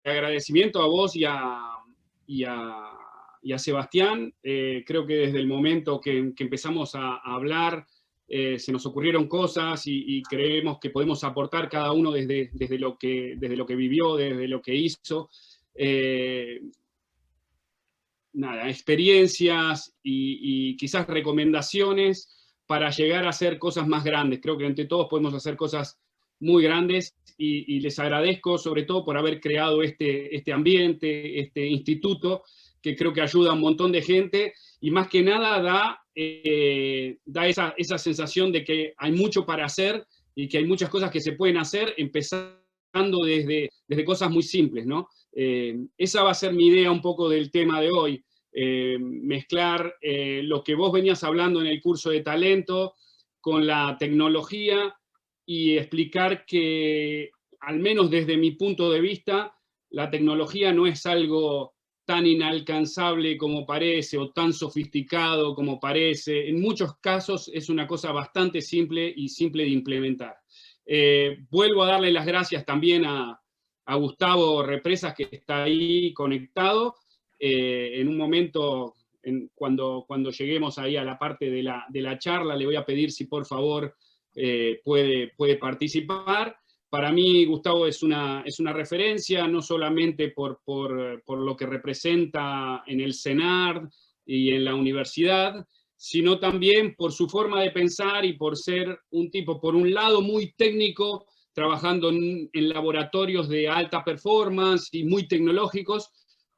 agradecimiento a vos y a, y a Sebastián. Creo que desde el momento que empezamos a hablar, se nos ocurrieron cosas y creemos que podemos aportar cada uno desde lo que vivió, desde lo que hizo. Nada, experiencias y quizás recomendaciones para llegar a hacer cosas más grandes. Creo que entre todos podemos hacer cosas muy grandes y les agradezco sobre todo por haber creado este ambiente, este instituto, que creo que ayuda a un montón de gente y más que nada da esa sensación de que hay mucho para hacer y que hay muchas cosas que se pueden hacer empezando desde cosas muy simples, ¿no? Esa va a ser mi idea un poco del tema de hoy, mezclar lo que vos venías hablando en el curso de talento con la tecnología y explicar que, al menos desde mi punto de vista, la tecnología no es algo tan inalcanzable como parece o tan sofisticado como parece. En muchos casos es una cosa bastante simple y simple de implementar. Vuelvo a darle las gracias también a Gustavo Represas, que está ahí conectado. En un momento, cuando lleguemos ahí a la parte de la charla, le voy a pedir si por favor puede participar. Para mí, Gustavo es una referencia, no solamente por lo que representa en el CENARD y en la universidad, sino también por su forma de pensar y por ser un tipo, por un lado, muy técnico, trabajando en laboratorios de alta performance y muy tecnológicos,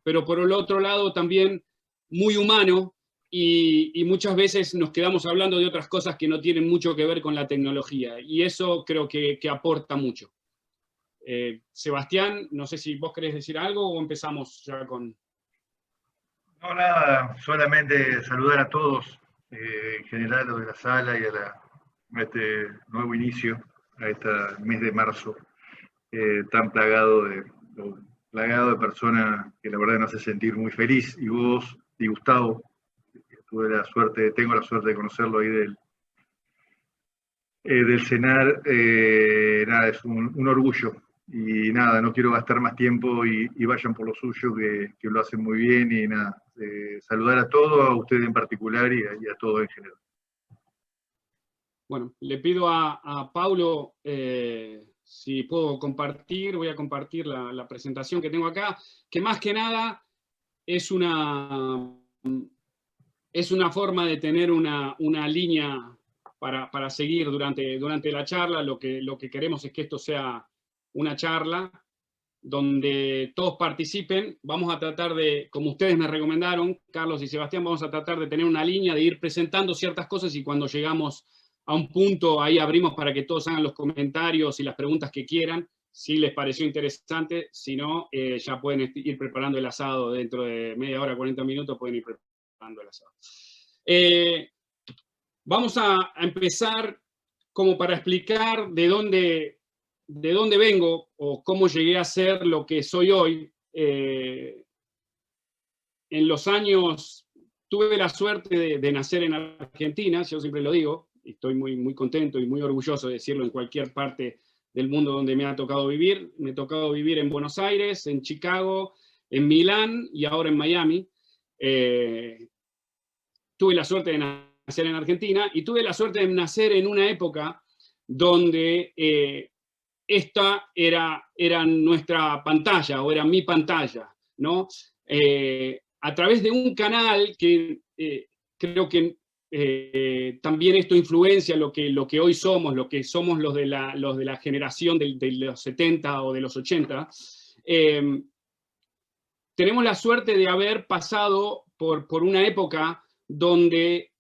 pero por el otro lado también muy humano, y muchas veces nos quedamos hablando de otras cosas que no tienen mucho que ver con la tecnología, y eso creo que aporta mucho. Sebastián, no sé si vos querés decir algo o empezamos ya con... No, nada, solamente saludar a todos, en general, los de la sala y a este nuevo inicio, a este mes de marzo, tan plagado de personas que la verdad nos hace sentir muy feliz. Y vos y Gustavo, tengo la suerte de conocerlo ahí del CENAR, nada, es un orgullo. Y nada, no quiero gastar más tiempo y vayan por lo suyo, que lo hacen muy bien. Y nada, saludar a todos, a ustedes en particular y a todos en general. Bueno, le pido a Paulo si puedo compartir, voy a compartir la presentación que tengo acá, que más que nada es una forma de tener una línea para seguir durante la charla. Lo que queremos es que esto sea una charla donde todos participen. Vamos a tratar de, como ustedes me recomendaron, Carlos y Sebastián, vamos a tratar de tener una línea, de ir presentando ciertas cosas y cuando llegamos a un punto, ahí abrimos para que todos hagan los comentarios y las preguntas que quieran, si les pareció interesante. Si no, ya pueden ir preparando el asado. Dentro de media hora, 40 minutos, pueden ir preparando el asado. Vamos a empezar como para explicar de dónde vengo o cómo llegué a ser lo que soy hoy. En los años, tuve la suerte de nacer en Argentina, yo siempre lo digo, y estoy muy contento y muy orgulloso de decirlo en cualquier parte del mundo donde me ha tocado vivir. Me ha tocado vivir en Buenos Aires, en Chicago, en Milán y ahora en Miami. Tuve la suerte de nacer en Argentina y tuve la suerte de nacer en una época donde esta era nuestra pantalla, o era mi pantalla, ¿no? A través de un canal que creo que también esto influencia lo que hoy somos, lo que somos los de la generación de los 70 o de los 80. Tenemos la suerte de haber pasado por una época donde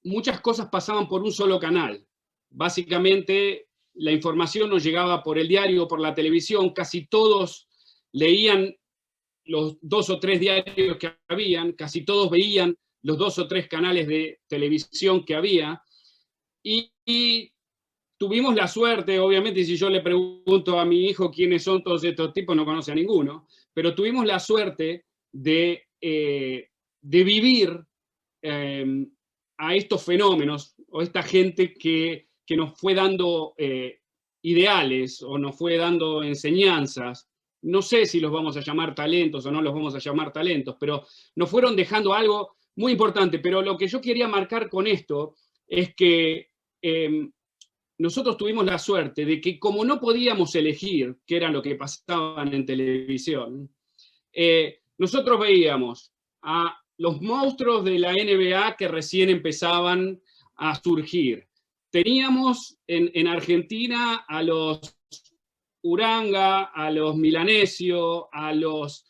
muchas cosas pasaban por un solo canal. Básicamente, la información nos llegaba por el diario o por la televisión. Casi todos leían los 2 o 3 diarios que habían, casi todos veían los 2 o 3 canales de televisión que había. Y tuvimos la suerte, obviamente, si yo le pregunto a mi hijo quiénes son todos estos tipos, no conoce a ninguno, pero tuvimos la suerte de vivir a estos fenómenos, o esta gente que nos fue dando ideales o nos fue dando enseñanzas no sé si los vamos a llamar talentos o no los vamos a llamar talentos, pero nos fueron dejando algo muy importante. Pero lo que yo quería marcar con esto es que nosotros tuvimos la suerte de que, como no podíamos elegir qué era lo que pasaban en televisión, nosotros veíamos a los monstruos de la NBA que recién empezaban a surgir. Teníamos en Argentina a los Uranga, a los Milanesio, a los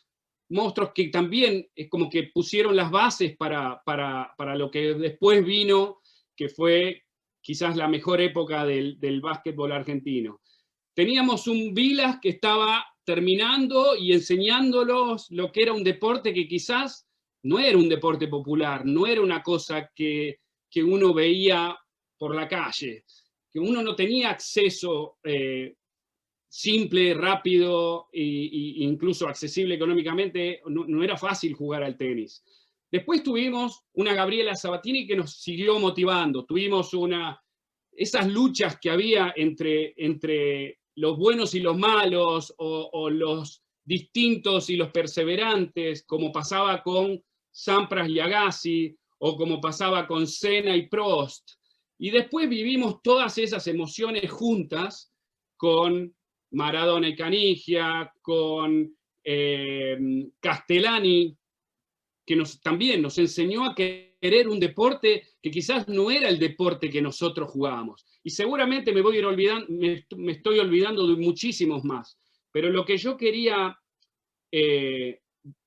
monstruos que también es como que pusieron las bases para lo que después vino, que fue quizás la mejor época del básquetbol argentino. Teníamos un Vilas que estaba terminando y enseñándolos lo que era un deporte que quizás no era un deporte popular, no era una cosa que uno veía por la calle, que uno no tenía acceso simple, rápido e incluso accesible económicamente, no era fácil jugar al tenis. Después tuvimos una Gabriela Sabatini que nos siguió motivando, tuvimos esas luchas que había entre los buenos y los malos, o los distintos y los perseverantes, como pasaba con Sampras y Agassi, o como pasaba con Senna y Prost. Y después vivimos todas esas emociones juntas con Maradona y Canigia, con Castellani, que también nos enseñó a querer un deporte que quizás no era el deporte que nosotros jugábamos. Y seguramente me estoy olvidando de muchísimos más. Pero lo que yo quería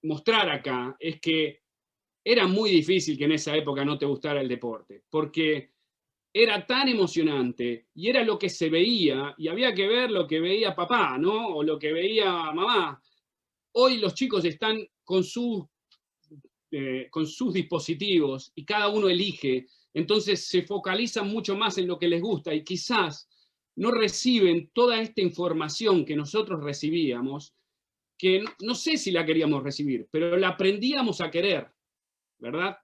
mostrar acá es que era muy difícil que en esa época no te gustara el deporte, porque era tan emocionante y era lo que se veía, y había que ver lo que veía papá, ¿no? O lo que veía mamá. Hoy los chicos están con sus dispositivos y cada uno elige, entonces se focalizan mucho más en lo que les gusta y quizás no reciben toda esta información que nosotros recibíamos, que no sé si la queríamos recibir, pero la aprendíamos a querer, ¿verdad?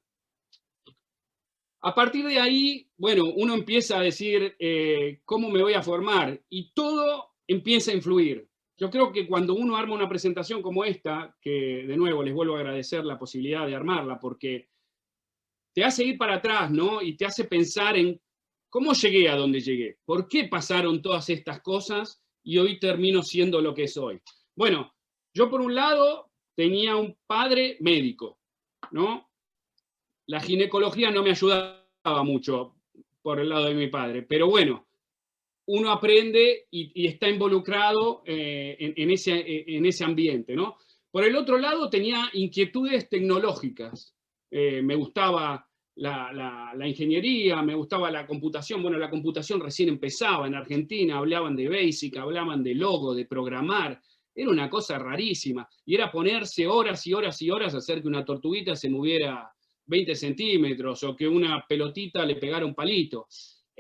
A partir de ahí, bueno, uno empieza a decir, ¿cómo me voy a formar? Y todo empieza a influir. Yo creo que cuando uno arma una presentación como esta, que de nuevo les vuelvo a agradecer la posibilidad de armarla, porque te hace ir para atrás, ¿no? Y te hace pensar en cómo llegué a donde llegué, por qué pasaron todas estas cosas y hoy termino siendo lo que soy. Bueno, yo por un lado tenía un padre médico, ¿no? La ginecología no me ayudaba mucho por el lado de mi padre, pero bueno, uno aprende y está involucrado en ese ambiente, ¿no? Por el otro lado, tenía inquietudes tecnológicas. Me gustaba la ingeniería, me gustaba la computación. Bueno, la computación recién empezaba en Argentina, hablaban de BASIC, hablaban de logo, de programar. Era una cosa rarísima. Y era ponerse horas y horas y horas a hacer que una tortuguita se moviera 20 centímetros o que una pelotita le pegara un palito.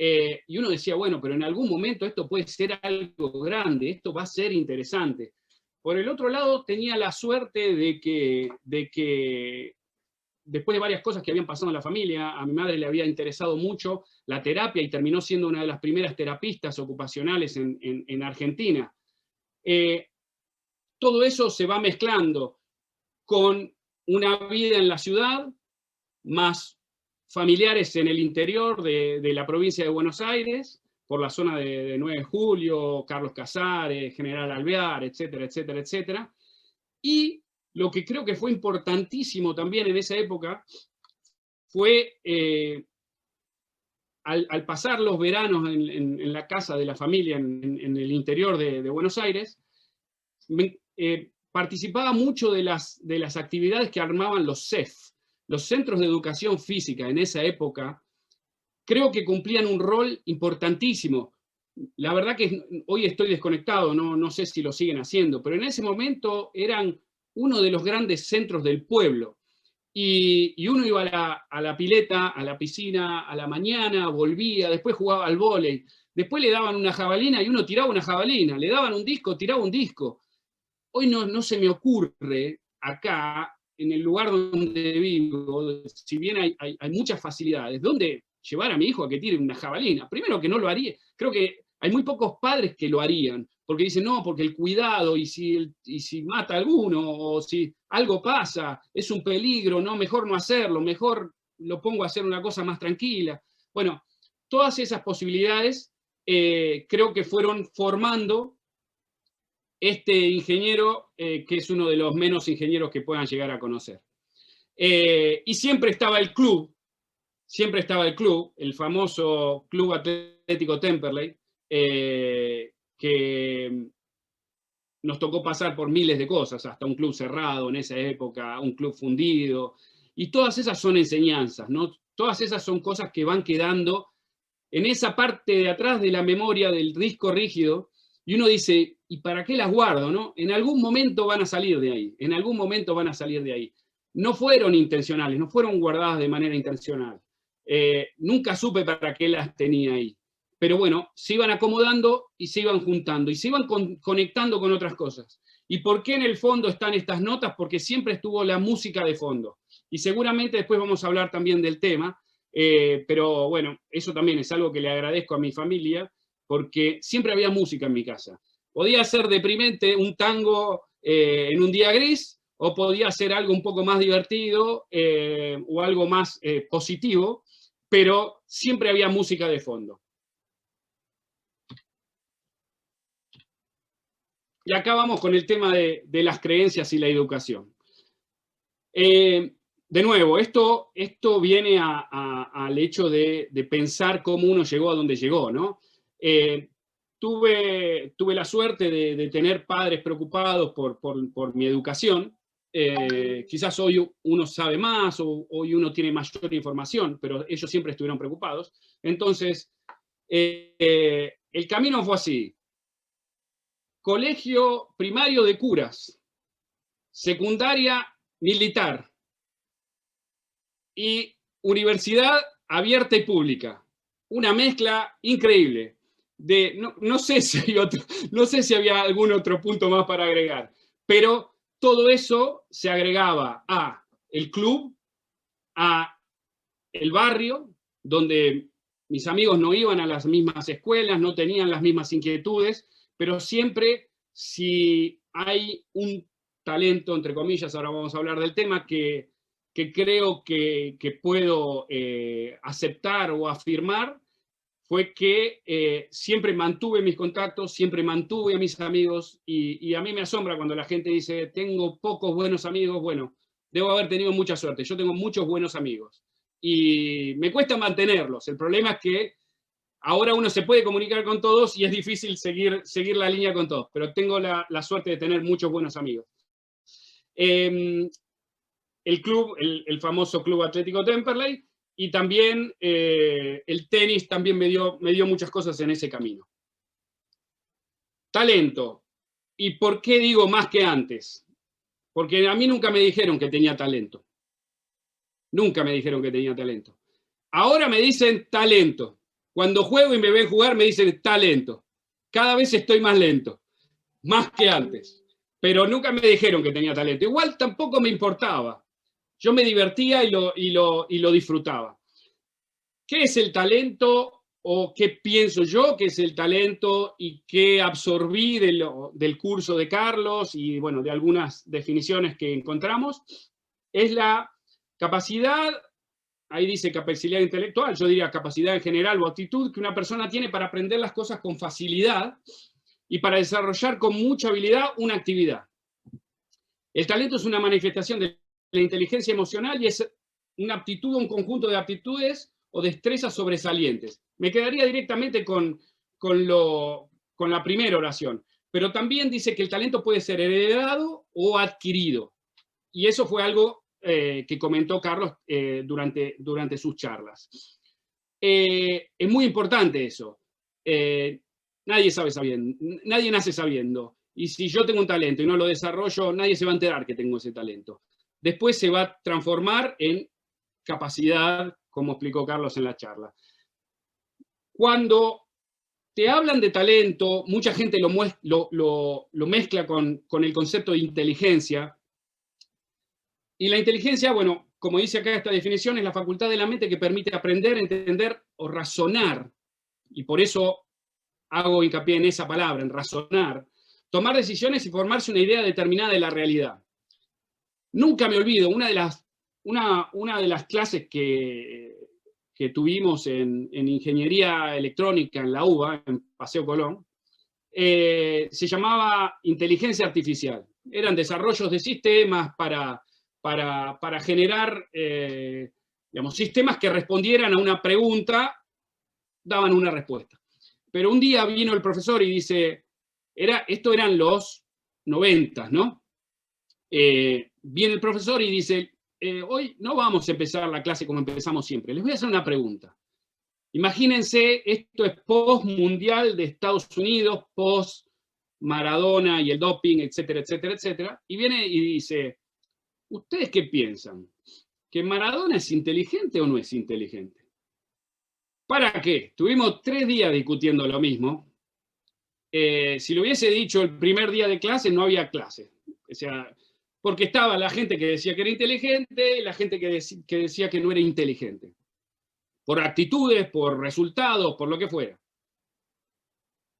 Y uno decía, bueno, pero en algún momento esto puede ser algo grande, esto va a ser interesante. Por el otro lado, tenía la suerte de que después de varias cosas que habían pasado en la familia, a mi madre le había interesado mucho la terapia y terminó siendo una de las primeras terapistas ocupacionales en Argentina. Todo eso se va mezclando con una vida en la ciudad, más familiares en el interior de la provincia de Buenos Aires, por la zona de 9 de Julio, Carlos Casares, General Alvear, etcétera, etcétera, etcétera. Y lo que creo que fue importantísimo también en esa época fue, al pasar los veranos en la casa de la familia en el interior de Buenos Aires, participaba mucho de las actividades que armaban los CEF, los centros de educación física en esa época. Creo que cumplían un rol importantísimo. La verdad que hoy estoy desconectado, no sé si lo siguen haciendo, pero en ese momento eran uno de los grandes centros del pueblo. Y uno iba a la pileta, a la piscina, a la mañana, volvía, después jugaba al vóley, después le daban una jabalina y uno tiraba una jabalina, le daban un disco, tiraba un disco. Hoy no se me ocurre acá, en el lugar donde vivo, si bien hay muchas facilidades, ¿dónde llevar a mi hijo a que tire una jabalina? Primero que no lo haría, creo que hay muy pocos padres que lo harían, porque dicen, no, porque el cuidado, y si mata a alguno, o si algo pasa, es un peligro, no, mejor no hacerlo, mejor lo pongo a hacer una cosa más tranquila. Bueno, todas esas posibilidades creo que fueron formando este ingeniero, que es uno de los menos ingenieros que puedan llegar a conocer. Y siempre estaba el club, el famoso Club Atlético Temperley, que nos tocó pasar por miles de cosas, hasta un club cerrado en esa época, un club fundido, y todas esas son enseñanzas, ¿no? Todas esas son cosas que van quedando en esa parte de atrás de la memoria del disco rígido, y uno dice, ¿y para qué las guardo, no? En algún momento van a salir de ahí, en algún momento van a salir de ahí. No fueron intencionales, no fueron guardadas de manera intencional. Nunca supe para qué las tenía ahí. Pero bueno, se iban acomodando y se iban juntando y se iban conectando con otras cosas. ¿Y por qué en el fondo están estas notas? Porque siempre estuvo la música de fondo. Y seguramente después vamos a hablar también del tema, pero bueno, eso también es algo que le agradezco a mi familia, porque siempre había música en mi casa. Podía ser deprimente un tango en un día gris, o podía ser algo un poco más divertido o algo más positivo, pero siempre había música de fondo. Y acá vamos con el tema de las creencias y la educación. De nuevo, esto viene al hecho de pensar cómo uno llegó a donde llegó, ¿no? Tuve la suerte de tener padres preocupados por mi educación. Quizás hoy uno sabe más, o hoy uno tiene mayor información, pero ellos siempre estuvieron preocupados. Entonces, el camino fue así. Colegio primario de curas, secundaria militar y universidad abierta y pública. Una mezcla increíble. No sé si había algún otro punto más para agregar, pero todo eso se agregaba a el club, a el barrio, donde mis amigos no iban a las mismas escuelas, no tenían las mismas inquietudes, pero siempre, si hay un talento, entre comillas, ahora vamos a hablar del tema, que creo que puedo aceptar o afirmar, fue que siempre mantuve mis contactos, siempre mantuve a mis amigos, y a mí me asombra cuando la gente dice, tengo pocos buenos amigos. Bueno, debo haber tenido mucha suerte, yo tengo muchos buenos amigos, y me cuesta mantenerlos. El problema es que ahora uno se puede comunicar con todos y es difícil seguir la línea con todos, pero tengo la suerte de tener muchos buenos amigos. El club, el famoso Club Atlético Temperley, y también el tenis también me dio muchas cosas en ese camino. Talento. ¿Y por qué digo más que antes? Porque a mí nunca me dijeron que tenía talento. Nunca me dijeron que tenía talento. Ahora me dicen talento. Cuando juego y me ven jugar me dicen talento. Cada vez estoy más lento, más que antes. Pero nunca me dijeron que tenía talento. Igual tampoco me importaba. Yo me divertía y lo disfrutaba. ¿Qué es el talento? ¿O qué pienso yo que es el talento? Y qué absorbí del curso de Carlos y, bueno, de algunas definiciones que encontramos. Es la capacidad, ahí dice capacidad intelectual, yo diría capacidad en general o actitud que una persona tiene para aprender las cosas con facilidad y para desarrollar con mucha habilidad una actividad. El talento es una manifestación de la inteligencia emocional y es una aptitud o un conjunto de aptitudes o destrezas sobresalientes. Me quedaría directamente con la primera oración, pero también dice que el talento puede ser heredado o adquirido. Y eso fue algo que comentó Carlos durante sus charlas. Es muy importante eso. Nadie nace sabiendo. Y si yo tengo un talento y no lo desarrollo, nadie se va a enterar que tengo ese talento. Después se va a transformar en capacidad, como explicó Carlos en la charla. Cuando te hablan de talento, mucha gente lo mezcla con el concepto de inteligencia. Y la inteligencia, bueno, como dice acá esta definición, es la facultad de la mente que permite aprender, entender o razonar. Y por eso hago hincapié en esa palabra, en razonar, tomar decisiones y formarse una idea determinada de la realidad. Nunca me olvido, una de las clases que tuvimos en ingeniería electrónica en la UBA, en Paseo Colón, se llamaba inteligencia artificial. Eran desarrollos de sistemas para generar digamos, sistemas que respondieran a una pregunta, daban una respuesta. Pero un día vino el profesor y dice, esto eran los 90, ¿no? Viene el profesor y dice, hoy no vamos a empezar la clase como empezamos siempre, les voy a hacer una pregunta. Imagínense, esto es post-mundial de Estados Unidos, post-Maradona y el doping, etcétera, etcétera, etcétera, y viene y dice, ¿ustedes qué piensan? ¿Que Maradona es inteligente o no es inteligente? ¿Para qué? Tuvimos 3 días discutiendo lo mismo. Si lo hubiese dicho el primer día de clase, no había clase. O sea, porque estaba la gente que decía que era inteligente y la gente que decía que no era inteligente. Por actitudes, por resultados, por lo que fuera.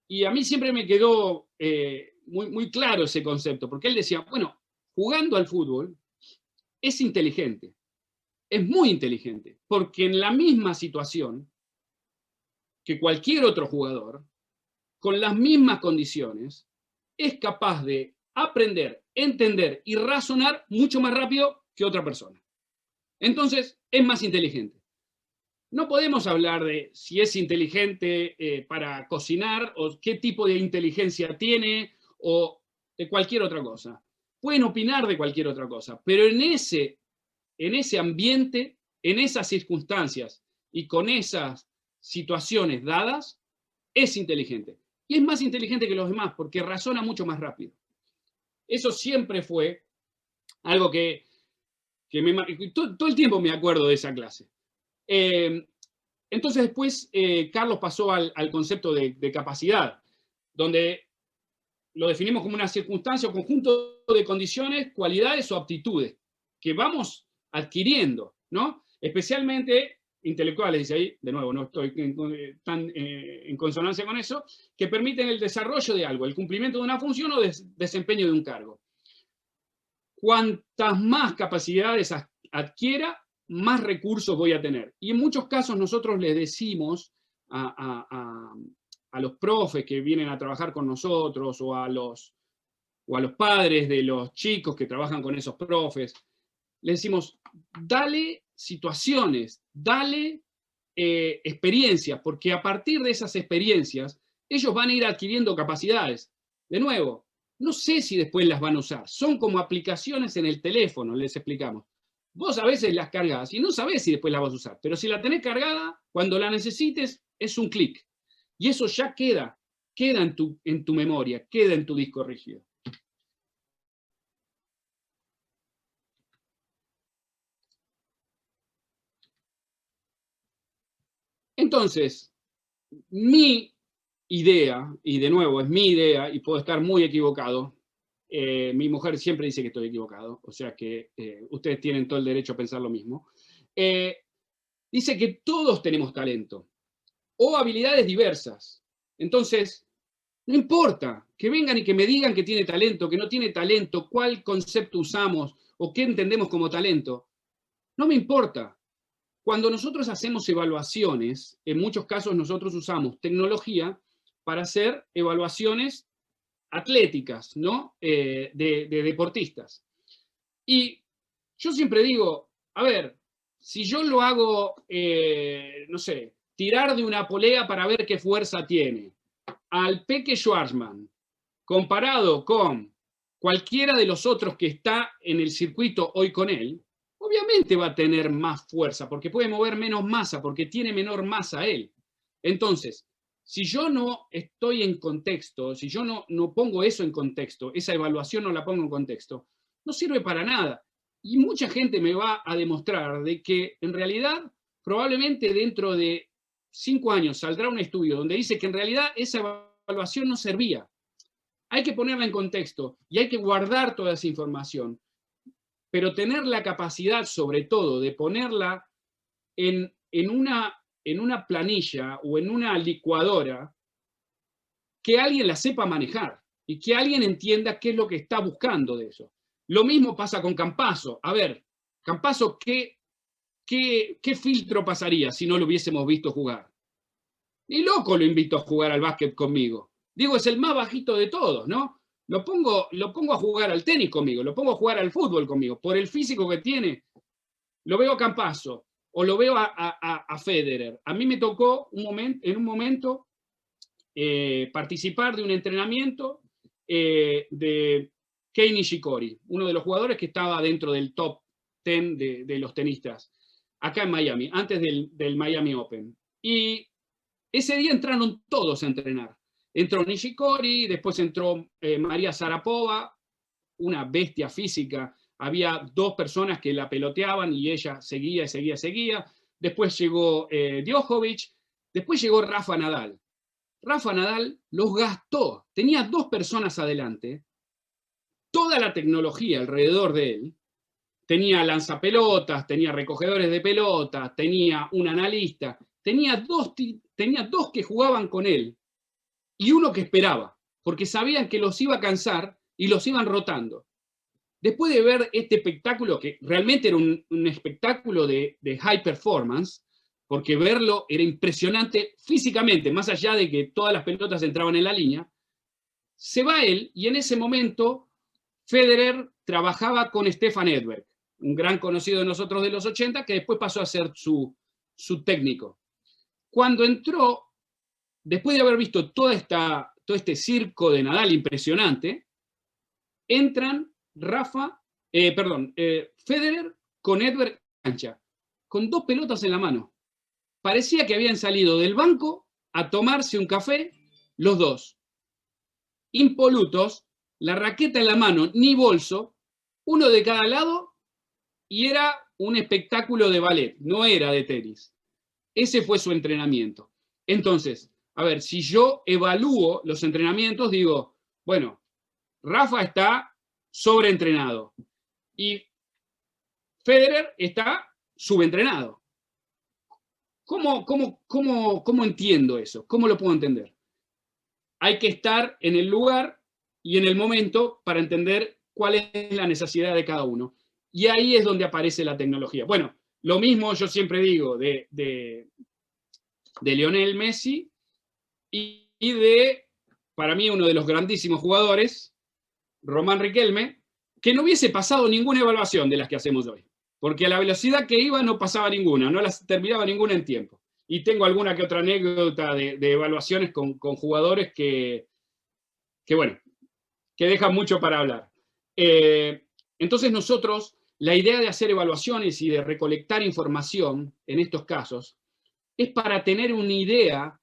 Y a mí siempre me quedó muy, muy claro ese concepto, porque él decía, bueno, jugando al fútbol es inteligente, es muy inteligente, porque en la misma situación que cualquier otro jugador, con las mismas condiciones, es capaz de aprender, entender y razonar mucho más rápido que otra persona. Entonces, es más inteligente. No podemos hablar de si es inteligente para cocinar o qué tipo de inteligencia tiene o de cualquier otra cosa. Pueden opinar de cualquier otra cosa, pero en ese ambiente, en esas circunstancias y con esas situaciones dadas, es inteligente. Y es más inteligente que los demás porque razona mucho más rápido. Eso siempre fue algo que todo el tiempo me acuerdo de esa clase. Entonces después Carlos pasó al concepto de capacidad, donde lo definimos como una circunstancia o conjunto de condiciones, cualidades o aptitudes que vamos adquiriendo, ¿no? Especialmente intelectuales, dice ahí, de nuevo, no estoy tan en consonancia con eso, que permiten el desarrollo de algo, el cumplimiento de una función o desempeño de un cargo. Cuantas más capacidades adquiera, más recursos voy a tener. Y en muchos casos nosotros les decimos a los profes que vienen a trabajar con nosotros o a los padres de los chicos que trabajan con esos profes, les decimos, dale situaciones, dale experiencias, porque a partir de esas experiencias ellos van a ir adquiriendo capacidades. De nuevo, no sé si después las van a usar, son como aplicaciones en el teléfono, les explicamos. Vos a veces las cargas y no sabés si después las vas a usar, pero si la tenés cargada, cuando la necesites, es un clic. Y eso ya queda en tu memoria, queda en tu disco rígido. Entonces, mi idea, y de nuevo es mi idea, y puedo estar muy equivocado, mi mujer siempre dice que estoy equivocado, o sea que ustedes tienen todo el derecho a pensar lo mismo, dice que todos tenemos talento, o habilidades diversas. Entonces, no importa que vengan y que me digan que tiene talento, que no tiene talento, cuál concepto usamos, o qué entendemos como talento. No me importa. Cuando nosotros hacemos evaluaciones, en muchos casos nosotros usamos tecnología para hacer evaluaciones atléticas, ¿no? De deportistas. Y yo siempre digo, a ver, si yo lo hago, no sé, tirar de una polea para ver qué fuerza tiene, al Peque Schwarzman, comparado con cualquiera de los otros que está en el circuito hoy con él, obviamente va a tener más fuerza, porque puede mover menos masa, porque tiene menor masa él. Entonces, si yo no estoy en contexto, si yo no pongo eso en contexto, esa evaluación no la pongo en contexto, no sirve para nada. Y mucha gente me va a demostrar de que en realidad, probablemente dentro de 5 años saldrá un estudio donde dice que en realidad esa evaluación no servía. Hay que ponerla en contexto y hay que guardar toda esa información, pero tener la capacidad, sobre todo, de ponerla en una planilla o en una licuadora que alguien la sepa manejar y que alguien entienda qué es lo que está buscando de eso. Lo mismo pasa con Campazzo. A ver, Campazzo, ¿qué filtro pasaría si no lo hubiésemos visto jugar? Ni loco lo invito a jugar al básquet conmigo. Digo, es el más bajito de todos, ¿no? Lo pongo a jugar al tenis conmigo, lo pongo a jugar al fútbol conmigo. Por el físico que tiene, lo veo a Campazzo o lo veo a Federer. A mí me tocó en un momento participar de un entrenamiento de Kei Nishikori, uno de los jugadores que estaba dentro del top 10 de los tenistas, acá en Miami, antes del Miami Open. Y ese día entraron todos a entrenar. Entró Nishikori, después entró María Sharapova, una bestia física. Había 2 personas que la peloteaban y ella seguía. Después llegó Djokovic, después llegó Rafa Nadal. Rafa Nadal los gastó. Tenía 2 personas adelante, toda la tecnología alrededor de él. Tenía lanzapelotas, tenía recogedores de pelotas, tenía un analista, tenía dos que jugaban con él y uno que esperaba, porque sabían que los iba a cansar y los iban rotando. Después de ver este espectáculo, que realmente era un espectáculo de high performance, porque verlo era impresionante físicamente, más allá de que todas las pelotas entraban en la línea, se va él y en ese momento Federer trabajaba con Stefan Edberg, un gran conocido de nosotros de los 80, que después pasó a ser su técnico. Cuando entró, después de haber visto todo este circo de Nadal impresionante, entran Federer con Edberg en cancha, con 2 pelotas en la mano. Parecía que habían salido del banco a tomarse un café los 2. Impolutos, la raqueta en la mano, ni bolso, uno de cada lado, y era un espectáculo de ballet, no era de tenis. Ese fue su entrenamiento. Entonces, a ver, si yo evalúo los entrenamientos, digo, bueno, Rafa está sobreentrenado y Federer está subentrenado. ¿Cómo entiendo eso? ¿Cómo lo puedo entender? Hay que estar en el lugar y en el momento para entender cuál es la necesidad de cada uno. Y ahí es donde aparece la tecnología. Bueno, lo mismo yo siempre digo de Lionel Messi y de, para mí, uno de los grandísimos jugadores, Román Riquelme, que no hubiese pasado ninguna evaluación de las que hacemos hoy. Porque a la velocidad que iba no pasaba ninguna, no las terminaba ninguna en tiempo. Y tengo alguna que otra anécdota de evaluaciones con jugadores que dejan mucho para hablar. Entonces nosotros, la idea de hacer evaluaciones y de recolectar información en estos casos es para tener una idea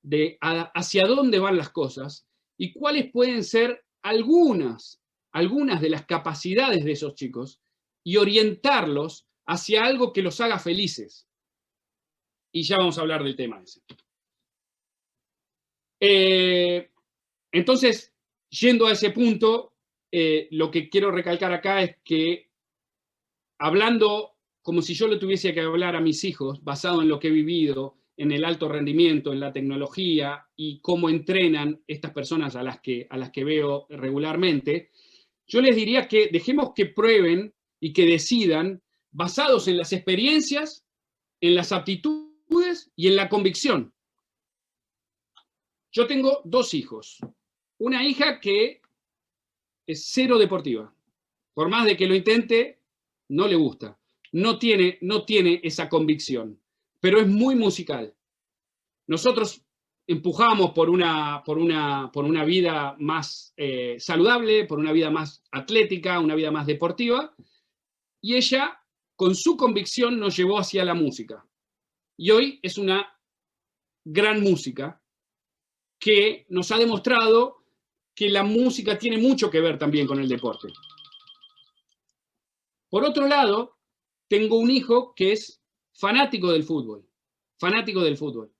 de hacia dónde van las cosas y cuáles pueden ser algunas de las capacidades de esos chicos y orientarlos hacia algo que los haga felices. Y ya vamos a hablar del tema ese. Entonces, yendo a ese punto, lo que quiero recalcar acá es que, hablando como si yo le tuviese que hablar a mis hijos, basado en lo que he vivido, en el alto rendimiento, en la tecnología y cómo entrenan estas personas a las que veo regularmente, yo les diría que dejemos que prueben y que decidan basados en las experiencias, en las aptitudes y en la convicción. Yo tengo 2 hijos. Una hija que es 0 deportiva. Por más de que lo intente, no le gusta. No tiene esa convicción, pero es muy musical. Nosotros empujamos por una vida más saludable, por una vida más atlética, una vida más deportiva, y ella, con su convicción, nos llevó hacia la música. Y hoy es una gran música que nos ha demostrado que la música tiene mucho que ver también con el deporte. Por otro lado, tengo un hijo que es fanático del fútbol. Fanático del fútbol.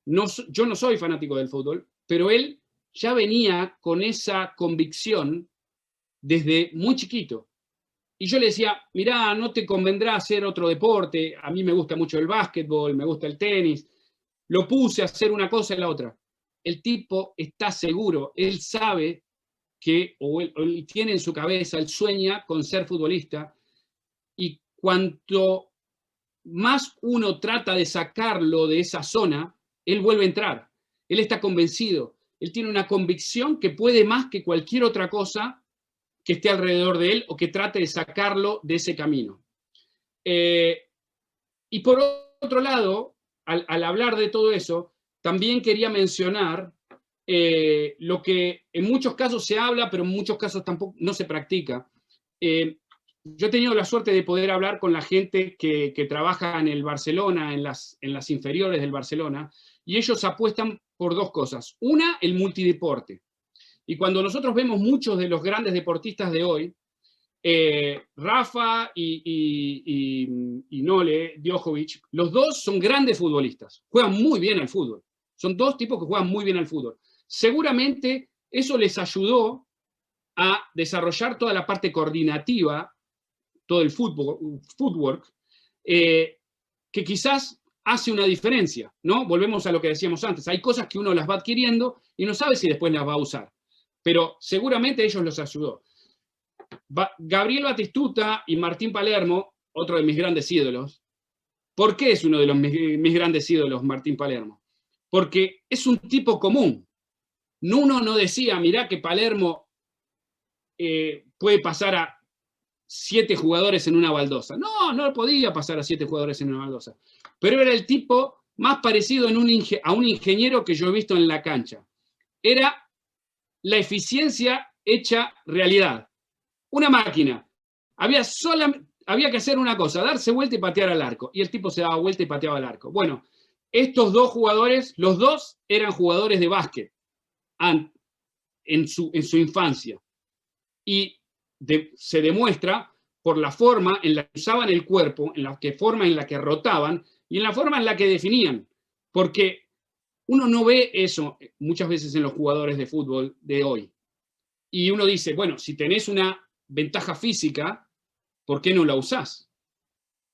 Yo no soy fanático del fútbol, pero él ya venía con esa convicción desde muy chiquito. Y yo le decía, mirá, no te convendrá hacer otro deporte, a mí me gusta mucho el básquetbol, me gusta el tenis. Lo puse a hacer una cosa y la otra. el tipo está seguro, él sabe o él tiene en su cabeza, él sueña con ser futbolista, y cuanto más uno trata de sacarlo de esa zona, él vuelve a entrar. Él está convencido, él tiene una convicción que puede más que cualquier otra cosa que esté alrededor de él o que trate de sacarlo de ese camino. Y por otro lado, al hablar de todo eso, también quería mencionar lo que en muchos casos se habla, pero en muchos casos tampoco no se practica. Yo he tenido la suerte de poder hablar con la gente que trabaja en el Barcelona, en las inferiores del Barcelona, y ellos apuestan por dos cosas. Una, el multideporte. Y cuando nosotros vemos muchos de los grandes deportistas de hoy, Rafa y Nole Djokovic, los dos son grandes futbolistas, juegan muy bien al fútbol. Son dos tipos que juegan muy bien al fútbol. Seguramente eso les ayudó a desarrollar toda la parte coordinativa, todo el footwork, que quizás hace una diferencia, ¿no? Volvemos a lo que decíamos antes. Hay cosas que uno las va adquiriendo y no sabe si después las va a usar. Pero seguramente ellos los ayudó. Gabriel Batistuta y Martín Palermo, otro de mis grandes ídolos. ¿Por qué es uno de mis grandes ídolos, Martín Palermo? Porque es un tipo común. Uno no decía, mirá que Palermo puede pasar a 7 jugadores en una baldosa. No podía pasar a 7 jugadores en una baldosa. Pero era el tipo más parecido a un ingeniero que yo he visto en la cancha. Era la eficiencia hecha realidad. Una máquina. Había que hacer una cosa, darse vuelta y patear al arco. Y el tipo se daba vuelta y pateaba al arco. Bueno, estos dos jugadores, los dos eran jugadores de básquet en su infancia. Y se demuestra por la forma en la que usaban el cuerpo, en la forma en la que rotaban y en la forma en la que definían. Porque uno no ve eso muchas veces en los jugadores de fútbol de hoy. Y uno dice, bueno, si tenés una ventaja física, ¿por qué no la usás?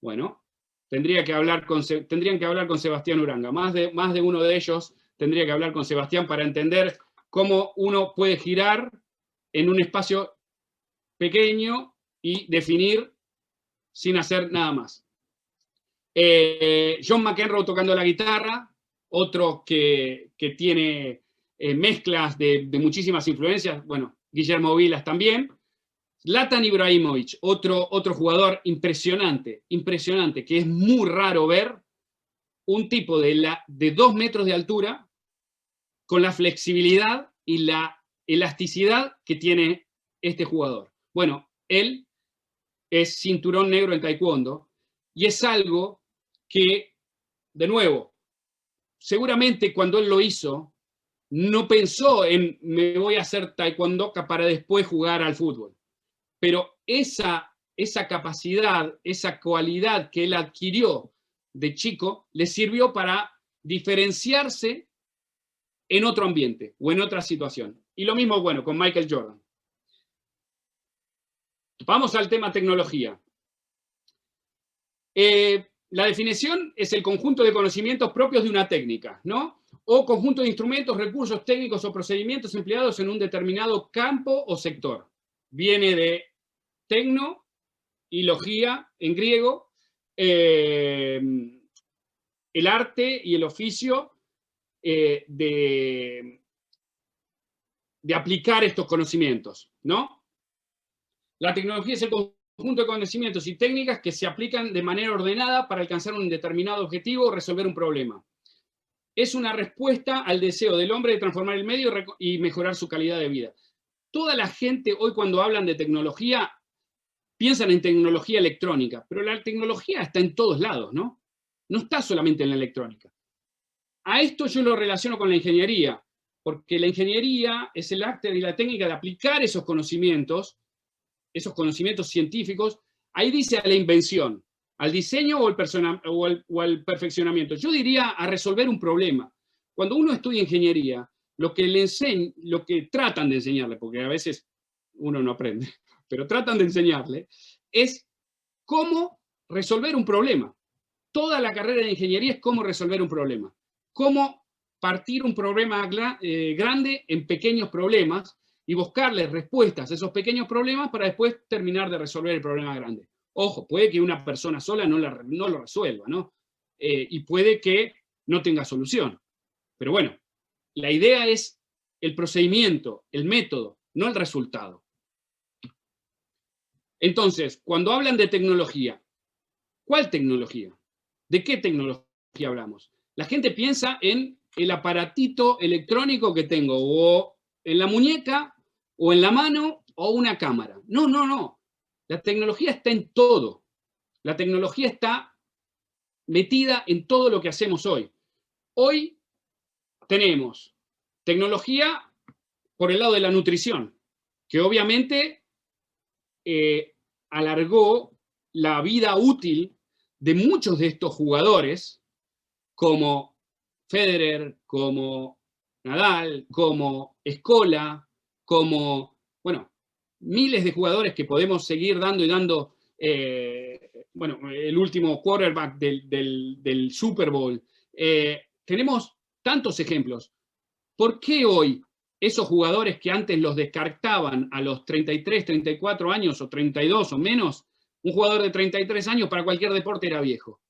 Bueno, tendrían que hablar con Sebastián Uranga. Más de uno de ellos tendría que hablar con Sebastián para entender cómo uno puede girar en un espacio pequeño y definir sin hacer nada más. John McEnroe tocando la guitarra, otro que tiene mezclas de muchísimas influencias, bueno, Guillermo Vilas también. Zlatan Ibrahimovic, otro jugador impresionante, que es muy raro ver un tipo de 2 metros de altura con la flexibilidad y la elasticidad que tiene este jugador. Bueno, él es cinturón negro en taekwondo y es algo que, de nuevo, seguramente cuando él lo hizo, no pensó en me voy a hacer taekwondoka para después jugar al fútbol. Pero esa capacidad, esa cualidad que él adquirió de chico, le sirvió para diferenciarse en otro ambiente o en otra situación. Y lo mismo, bueno, con Michael Jordan. Vamos al tema tecnología. La definición es el conjunto de conocimientos propios de una técnica, ¿no? O conjunto de instrumentos, recursos técnicos o procedimientos empleados en un determinado campo o sector. Viene de tecno y logía en griego, el arte y el oficio de aplicar estos conocimientos, ¿no? La tecnología es el conjunto de conocimientos y técnicas que se aplican de manera ordenada para alcanzar un determinado objetivo o resolver un problema. Es una respuesta al deseo del hombre de transformar el medio y mejorar su calidad de vida. Toda la gente hoy cuando hablan de tecnología piensan en tecnología electrónica, pero la tecnología está en todos lados, ¿no? No está solamente en la electrónica. A esto yo lo relaciono con la ingeniería, porque la ingeniería es el arte y la técnica de aplicar esos conocimientos científicos, ahí dice a la invención, al diseño o al perfeccionamiento. Yo diría a resolver un problema. Cuando uno estudia ingeniería, lo que tratan de enseñarle, porque a veces uno no aprende, pero tratan de enseñarle, es cómo resolver un problema. Toda la carrera de ingeniería es cómo resolver un problema. partir un problema grande en pequeños problemas y buscarle respuestas a esos pequeños problemas para después terminar de resolver el problema grande. Ojo, puede que una persona sola no lo resuelva, ¿no? Y puede que no tenga solución. Pero bueno, la idea es el procedimiento, el método, no el resultado. Entonces, cuando hablan de tecnología, ¿cuál tecnología? ¿De qué tecnología hablamos? La gente piensa en el aparatito electrónico que tengo, o en la muñeca, o en la mano, o una cámara. No, no, no. La tecnología está en todo. La tecnología está metida en todo lo que hacemos hoy. Hoy tenemos tecnología por el lado de la nutrición, que obviamente alargó la vida útil de muchos de estos jugadores, como Federer, como Nadal, como Scola, como, bueno, miles de jugadores que podemos seguir dando y dando, bueno, el último quarterback del Super Bowl. Tenemos tantos ejemplos. ¿Por qué hoy esos jugadores que antes los descartaban a los 33, 34 años o 32 o menos, un jugador de 33 años para cualquier deporte era viejo?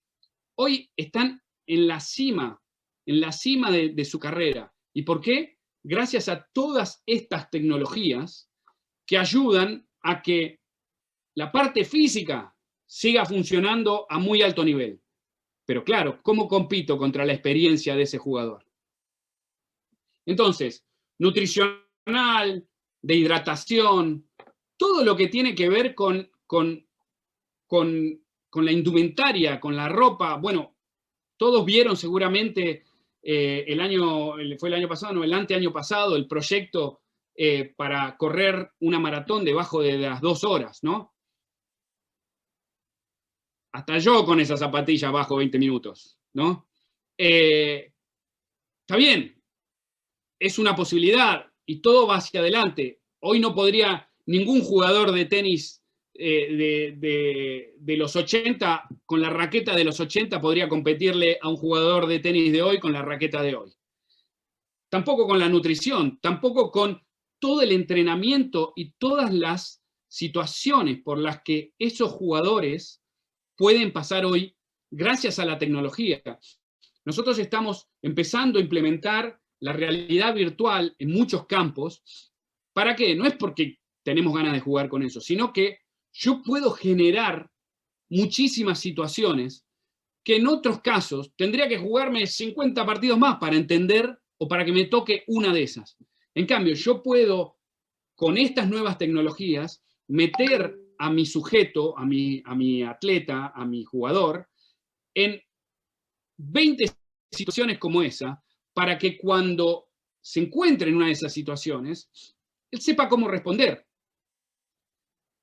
Hoy están en la cima de su carrera. ¿Y por qué? Gracias a todas estas tecnologías que ayudan a que la parte física siga funcionando a muy alto nivel. Pero claro, ¿cómo compito contra la experiencia de ese jugador? Entonces, nutricional, de hidratación, todo lo que tiene que ver con la indumentaria, con la ropa. Bueno, todos vieron seguramente fue el año pasado, no, el anteaño pasado, el proyecto para correr una maratón debajo de las 2 horas, ¿no? Hasta yo con esas zapatillas bajo 20 minutos, ¿no? Está bien, es una posibilidad y todo va hacia adelante. Hoy no podría ningún jugador de tenis de los 80, con la raqueta de los 80, podría competirle a un jugador de tenis de hoy con la raqueta de hoy. Tampoco con la nutrición, tampoco con todo el entrenamiento y todas las situaciones por las que esos jugadores pueden pasar hoy gracias a la tecnología. Nosotros estamos empezando a implementar la realidad virtual en muchos campos. ¿Para qué? No es porque tenemos ganas de jugar con eso, sino que yo puedo generar muchísimas situaciones que en otros casos tendría que jugarme 50 partidos más para entender o para que me toque una de esas. En cambio, yo puedo, con estas nuevas tecnologías, meter a mi sujeto, a mi atleta, a mi jugador, en 20 situaciones como esa, para que cuando se encuentre en una de esas situaciones, él sepa cómo responder.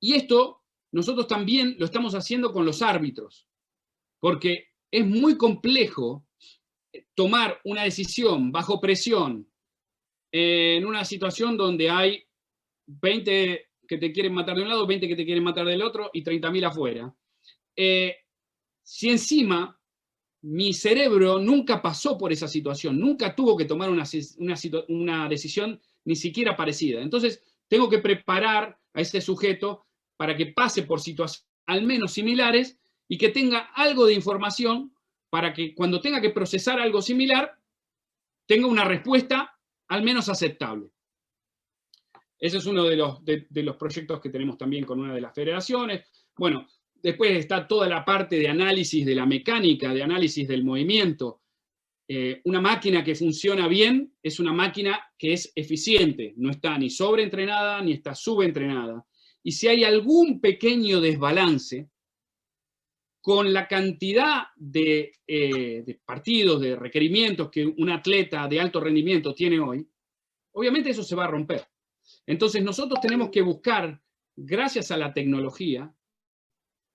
Y esto nosotros también lo estamos haciendo con los árbitros, porque es muy complejo tomar una decisión bajo presión en una situación donde hay 20 que te quieren matar de un lado, 20 que te quieren matar del otro y 30.000 afuera. Si encima mi cerebro nunca pasó por esa situación, nunca tuvo que tomar una decisión ni siquiera parecida. Entonces, tengo que preparar a ese sujeto para que pase por situaciones al menos similares y que tenga algo de información para que cuando tenga que procesar algo similar, tenga una respuesta al menos aceptable. Ese es uno de los proyectos que tenemos también con una de las federaciones. Bueno, después está toda la parte de análisis de la mecánica, de análisis del movimiento. Una máquina que funciona bien es una máquina que es eficiente, no está ni sobreentrenada ni está subentrenada. Y si hay algún pequeño desbalance con la cantidad de partidos, de requerimientos que un atleta de alto rendimiento tiene hoy, obviamente eso se va a romper. Entonces nosotros tenemos que buscar, gracias a la tecnología,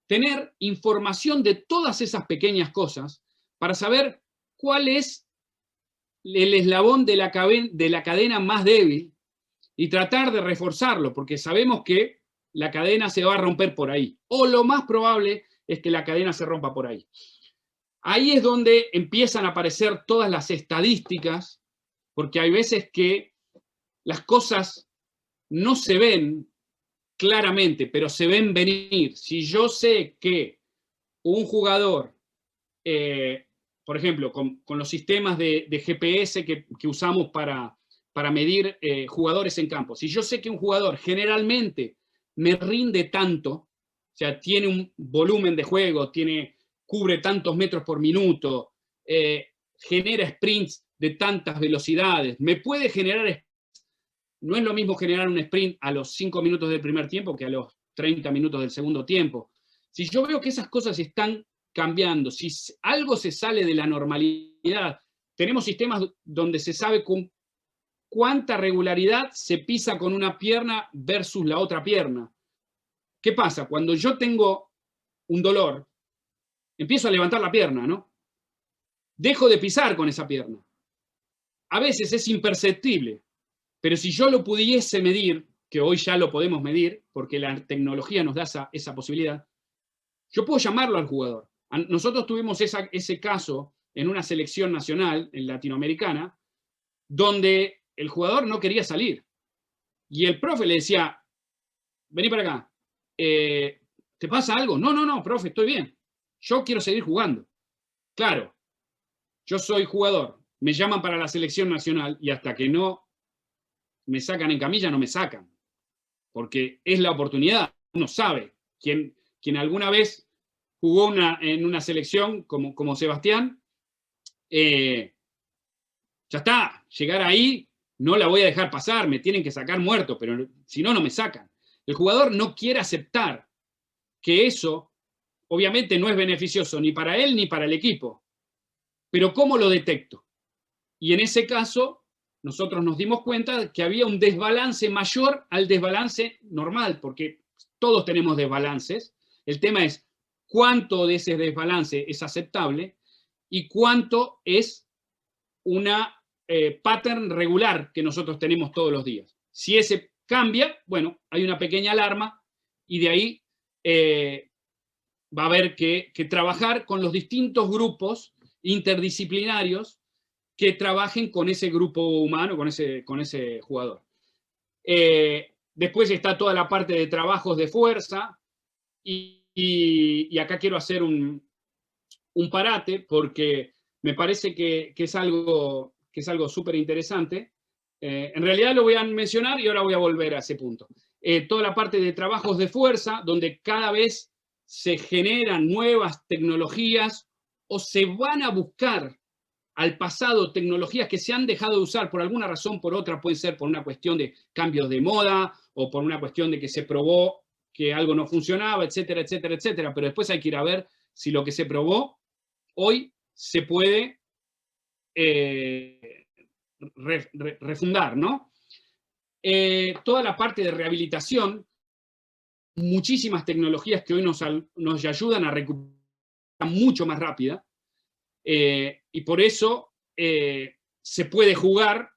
tener información de todas esas pequeñas cosas para saber cuál es el eslabón de la cadena más débil y tratar de reforzarlo, porque sabemos que la cadena se va a romper por ahí, o lo más probable es que la cadena se rompa por ahí. Ahí es donde empiezan a aparecer todas las estadísticas porque hay veces que las cosas no se ven claramente, pero se ven venir. Si yo sé que un jugador, por ejemplo, con los sistemas de GPS que usamos para medir jugadores en campo, si yo sé que un jugador generalmente me rinde tanto, o sea, tiene un volumen de juego, cubre tantos metros por minuto, genera sprints de tantas velocidades, me puede generar. No es lo mismo generar un sprint a los 5 minutos del primer tiempo que a los 30 minutos del segundo tiempo. Si yo veo que esas cosas están cambiando, si algo se sale de la normalidad, tenemos sistemas donde se sabe con cuánta regularidad se pisa con una pierna versus la otra pierna. ¿Qué pasa? Cuando yo tengo un dolor, empiezo a levantar la pierna, ¿no? Dejo de pisar con esa pierna. A veces es imperceptible. Pero si yo lo pudiese medir, que hoy ya lo podemos medir, porque la tecnología nos da esa posibilidad, yo puedo llamarlo al jugador. Nosotros tuvimos ese caso en una selección nacional, en latinoamericana, donde el jugador no quería salir. Y el profe le decía, vení para acá, ¿te pasa algo? No, profe, estoy bien. Yo quiero seguir jugando. Claro, yo soy jugador, me llaman para la selección nacional y hasta que no me sacan en camilla, no me sacan, porque es la oportunidad. Uno sabe, quien alguna vez jugó en una selección como Sebastián, ya está, llegar ahí no la voy a dejar pasar, me tienen que sacar muerto, pero si no, no me sacan. El jugador no quiere aceptar que eso, obviamente, no es beneficioso ni para él ni para el equipo, pero ¿cómo lo detecto? Y en ese caso, nosotros nos dimos cuenta de que había un desbalance mayor al desbalance normal, porque todos tenemos desbalances. El tema es cuánto de ese desbalance es aceptable y cuánto es una pattern regular que nosotros tenemos todos los días. Si ese cambia, bueno, hay una pequeña alarma y de ahí va a haber que trabajar con los distintos grupos interdisciplinarios que trabajen con ese grupo humano, con ese jugador. Después está toda la parte de trabajos de fuerza y acá quiero hacer un parate porque me parece que es algo súper interesante. En realidad lo voy a mencionar y ahora voy a volver a ese punto. Toda la parte de trabajos de fuerza, donde cada vez se generan nuevas tecnologías o se van a buscar al pasado tecnologías que se han dejado de usar por alguna razón, por otra, puede ser por una cuestión de cambios de moda o por una cuestión de que se probó que algo no funcionaba, etcétera, etcétera, etcétera. Pero después hay que ir a ver si lo que se probó hoy se puede refundar, ¿no? Toda la parte de rehabilitación, muchísimas tecnologías que hoy nos ayudan a recuperar mucho más rápida. Y por eso se puede jugar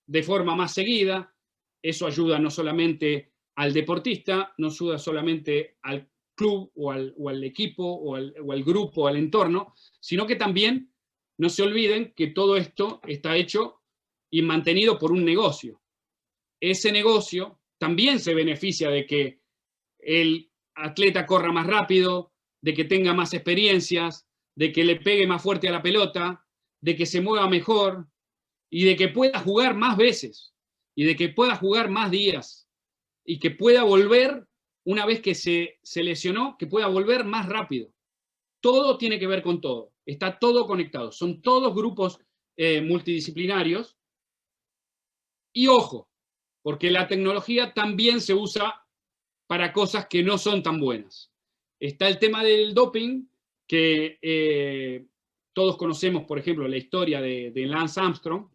de forma más seguida. Eso ayuda no solamente al deportista, no ayuda solamente al club o al equipo o al grupo o al entorno, sino que también no se olviden que todo esto está hecho y mantenido por un negocio. Ese negocio también se beneficia de que el atleta corra más rápido, de que tenga más experiencias, de que le pegue más fuerte a la pelota, de que se mueva mejor y de que pueda jugar más veces y de que pueda jugar más días y que pueda volver, una vez que se lesionó, que pueda volver más rápido. Todo tiene que ver con todo, está todo conectado, son todos grupos multidisciplinarios. Y ojo, porque la tecnología también se usa para cosas que no son tan buenas. Está el tema del doping, que todos conocemos, por ejemplo, la historia de Lance Armstrong,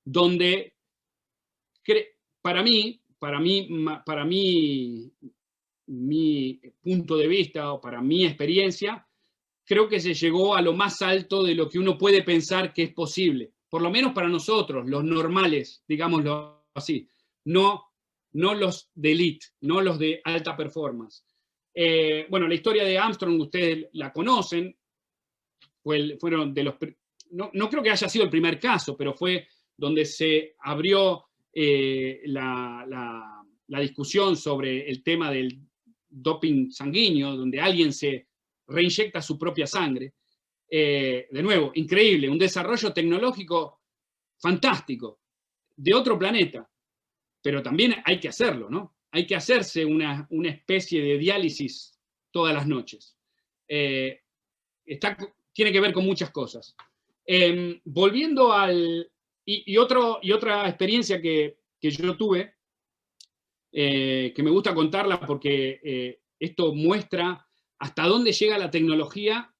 donde para mí, mi punto de vista o para mi experiencia, creo que se llegó a lo más alto de lo que uno puede pensar que es posible, por lo menos para nosotros, los normales, digámoslo así, no los de elite, no los de alta performance. Bueno, la historia de Armstrong ustedes la conocen, fueron no creo que haya sido el primer caso, pero fue donde se abrió la discusión sobre el tema del doping sanguíneo, donde alguien se reinyecta su propia sangre. De nuevo, increíble, un desarrollo tecnológico fantástico, de otro planeta, pero también hay que hacerlo, ¿no? Hay que hacerse una especie de diálisis todas las noches. Tiene que ver con muchas cosas. Volviendo al... otra experiencia que yo tuve, que me gusta contarla porque esto muestra hasta dónde llega la tecnología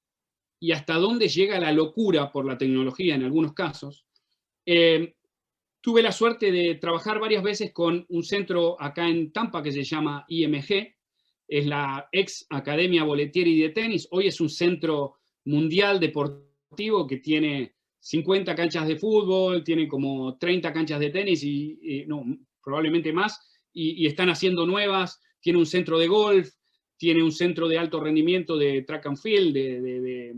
y hasta dónde llega la locura por la tecnología en algunos casos. Tuve la suerte de trabajar varias veces con un centro acá en Tampa que se llama IMG, es la ex Academia Bollettieri de tenis, hoy es un centro mundial deportivo que tiene 50 canchas de fútbol, tiene como 30 canchas de tenis y no, probablemente más, y están haciendo nuevas, tiene un centro de golf, tiene un centro de alto rendimiento de track and field, de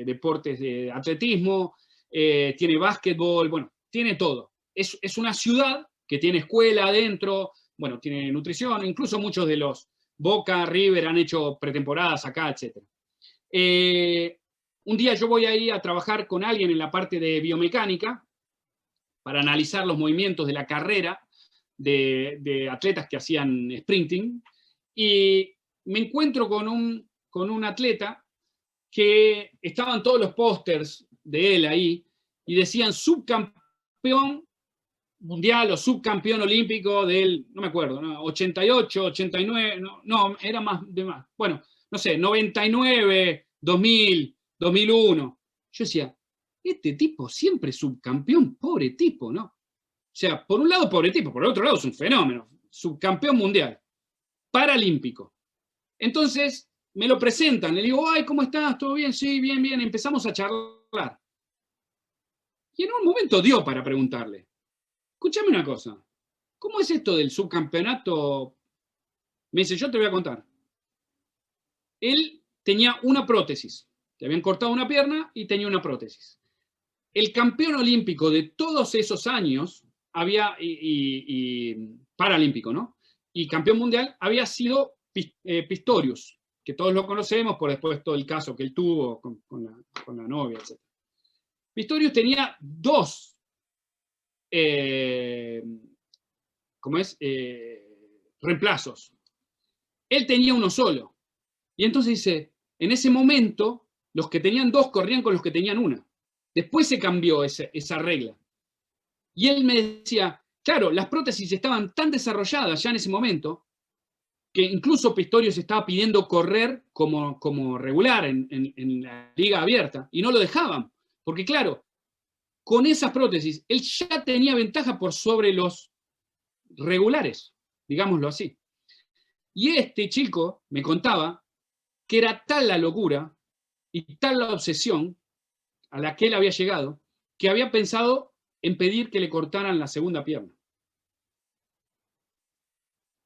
deportes de atletismo, tiene básquetbol, bueno, tiene todo. Es una ciudad que tiene escuela adentro, bueno, tiene nutrición, incluso muchos de los Boca, River han hecho pretemporadas acá, etc. Un día yo voy ahí a trabajar con alguien en la parte de biomecánica para analizar los movimientos de la carrera de atletas que hacían sprinting, y me encuentro con un atleta que estaban todos los pósters de él ahí y decían subcampeón mundial o subcampeón olímpico del, no me acuerdo, ¿no? 88, 89, no, era más de más. Bueno, no sé, 99, 2000, 2001. Yo decía, este tipo siempre subcampeón, pobre tipo, ¿no? O sea, por un lado, pobre tipo, por el otro lado es un fenómeno, subcampeón mundial, paralímpico. Entonces, me lo presentan, le digo, ay, ¿cómo estás? ¿Todo bien? Sí, bien, bien. Empezamos a charlar. Y en un momento dio para preguntarle, escúchame una cosa, ¿cómo es esto del subcampeonato? Me dice, yo te voy a contar. Él tenía una prótesis, le habían cortado una pierna y tenía una prótesis. El campeón olímpico de todos esos años, paralímpico, ¿no? Y campeón mundial había sido Pistorius, que todos lo conocemos por después todo el caso que él tuvo con la novia, etc. Pistorius tenía dos reemplazos. Él tenía uno solo. Y entonces dice, en ese momento, los que tenían dos corrían con los que tenían una. Después se cambió esa regla. Y él me decía, claro, las prótesis estaban tan desarrolladas ya en ese momento, que incluso Pistorius estaba pidiendo correr como regular en la liga abierta, y no lo dejaban. Porque claro, con esas prótesis, él ya tenía ventaja por sobre los regulares, digámoslo así. Y este chico me contaba que era tal la locura y tal la obsesión a la que él había llegado, que había pensado en pedir que le cortaran la segunda pierna.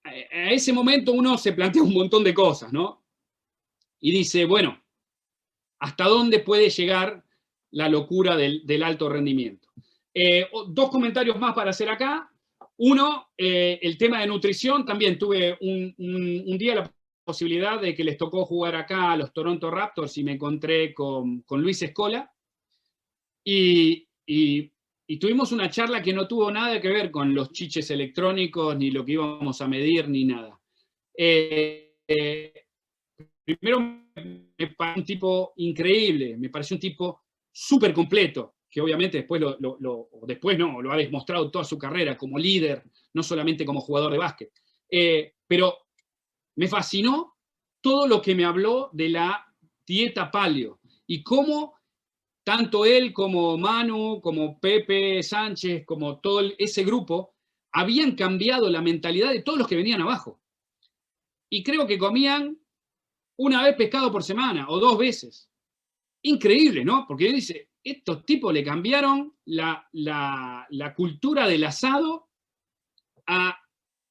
A ese momento uno se plantea un montón de cosas, ¿no? Y dice, bueno, ¿hasta dónde puede llegar la locura del alto rendimiento? Dos comentarios más para hacer acá. Uno, el tema de nutrición. También tuve un día la posibilidad de que les tocó jugar acá a los Toronto Raptors y me encontré con Luis Escola. Y tuvimos una charla que no tuvo nada que ver con los chiches electrónicos, ni lo que íbamos a medir, ni nada. Primero me pareció un tipo increíble, me pareció un tipo súper completo, que obviamente después lo ha demostrado toda su carrera como líder, no solamente como jugador de básquet. Pero me fascinó todo lo que me habló de la dieta paleo y cómo tanto él como Manu, como Pepe Sánchez, como todo ese grupo, habían cambiado la mentalidad de todos los que venían abajo. Y creo que comían una vez pescado por semana o 2 veces. Increíble, ¿no? Porque él dice, estos tipos le cambiaron la cultura del asado a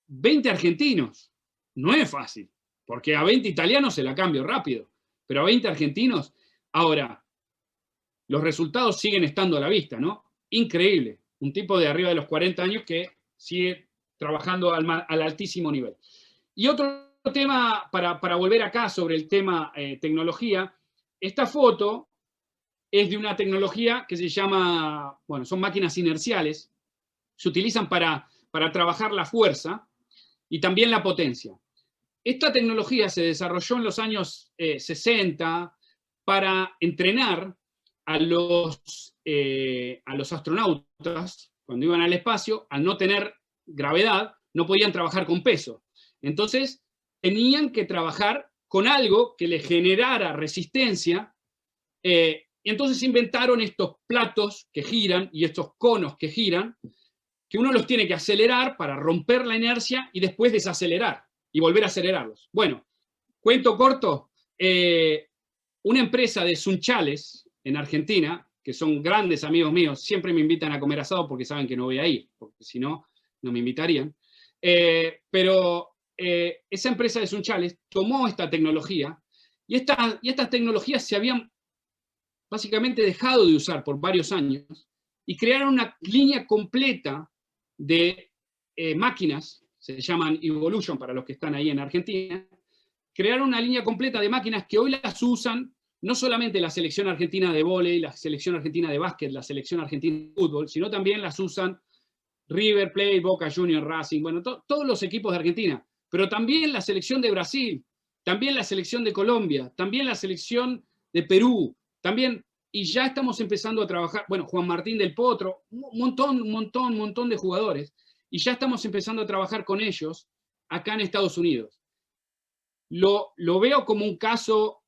20 argentinos. No es fácil, porque a 20 italianos se la cambio rápido, pero a 20 argentinos. Ahora, los resultados siguen estando a la vista, ¿no? Increíble. Un tipo de arriba de los 40 años que sigue trabajando al altísimo nivel. Y otro tema, para volver acá sobre el tema tecnología, esta foto es de una tecnología que se llama, bueno, son máquinas inerciales, se utilizan para trabajar la fuerza y también la potencia. Esta tecnología se desarrolló en los años 60 para entrenar a los astronautas cuando iban al espacio, al no tener gravedad, no podían trabajar con peso. Entonces, tenían que trabajar con algo que les generara resistencia, y entonces inventaron estos platos que giran y estos conos que giran, que uno los tiene que acelerar para romper la inercia y después desacelerar y volver a acelerarlos. Bueno, cuento corto, una empresa de Sunchales en Argentina, que son grandes amigos míos, siempre me invitan a comer asado porque saben que no voy a ir, porque si no, no me invitarían. Pero esa empresa de Sunchales tomó esta tecnología y estas tecnologías se habían básicamente dejado de usar por varios años y crearon una línea completa de máquinas, se llaman Evolution para los que están ahí en Argentina, crearon una línea completa de máquinas que hoy las usan no solamente la selección argentina de vóley, la selección argentina de básquet, la selección argentina de fútbol, sino también las usan River Plate, Boca Juniors, Racing, bueno, todos los equipos de Argentina, pero también la selección de Brasil, también la selección de Colombia, también la selección de Perú, también, y ya estamos empezando a trabajar, bueno, Juan Martín del Potro, un montón de jugadores, y ya estamos empezando a trabajar con ellos acá en Estados Unidos. Lo veo como un caso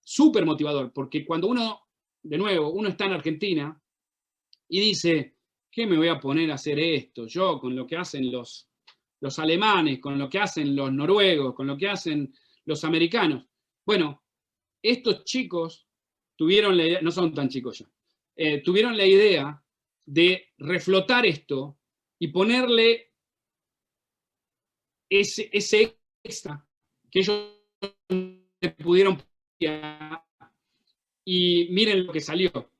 súper motivador, porque cuando uno, de nuevo, uno está en Argentina y dice, ¿qué me voy a poner a hacer esto? Yo, con lo que hacen los alemanes, con lo que hacen los noruegos, con lo que hacen los americanos. Bueno, estos chicos tuvieron la idea, no son tan chicos ya, tuvieron la idea de reflotar esto y ponerle ese extra que ellos pudieron, y miren lo que salió.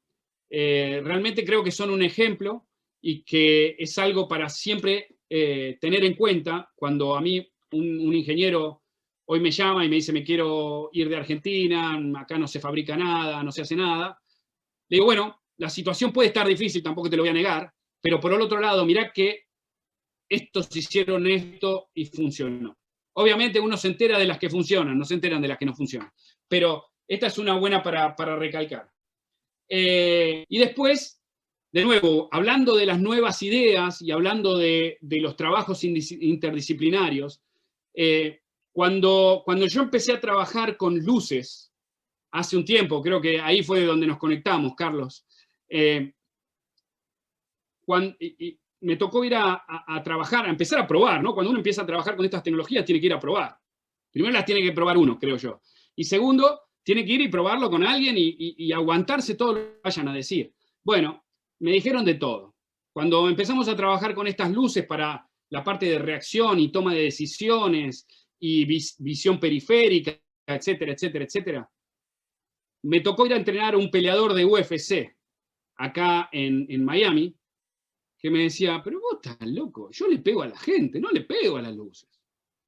Realmente creo que son un ejemplo y que es algo para siempre tener en cuenta cuando a mí un ingeniero hoy me llama y me dice me quiero ir de Argentina, acá no se fabrica nada, no se hace nada. Le digo, bueno, la situación puede estar difícil, tampoco te lo voy a negar, pero por el otro lado, mirá que estos hicieron esto y funcionó. Obviamente uno se entera de las que funcionan, no se enteran de las que no funcionan, pero esta es una buena para recalcar. Y después, de nuevo, hablando de las nuevas ideas y hablando de los trabajos interdisciplinarios, cuando yo empecé a trabajar con luces, hace un tiempo, creo que ahí fue donde nos conectamos, Carlos, me tocó ir a trabajar, a empezar a probar, ¿no? Cuando uno empieza a trabajar con estas tecnologías, tiene que ir a probar. Primero las tiene que probar uno, creo yo. Y segundo, tiene que ir y probarlo con alguien y aguantarse todo lo que vayan a decir. Bueno, me dijeron de todo. Cuando empezamos a trabajar con estas luces para la parte de reacción y toma de decisiones y visión periférica, etcétera, etcétera, etcétera, me tocó ir a entrenar a un peleador de UFC acá en Miami, que me decía, pero vos estás loco, yo le pego a la gente, no le pego a las luces.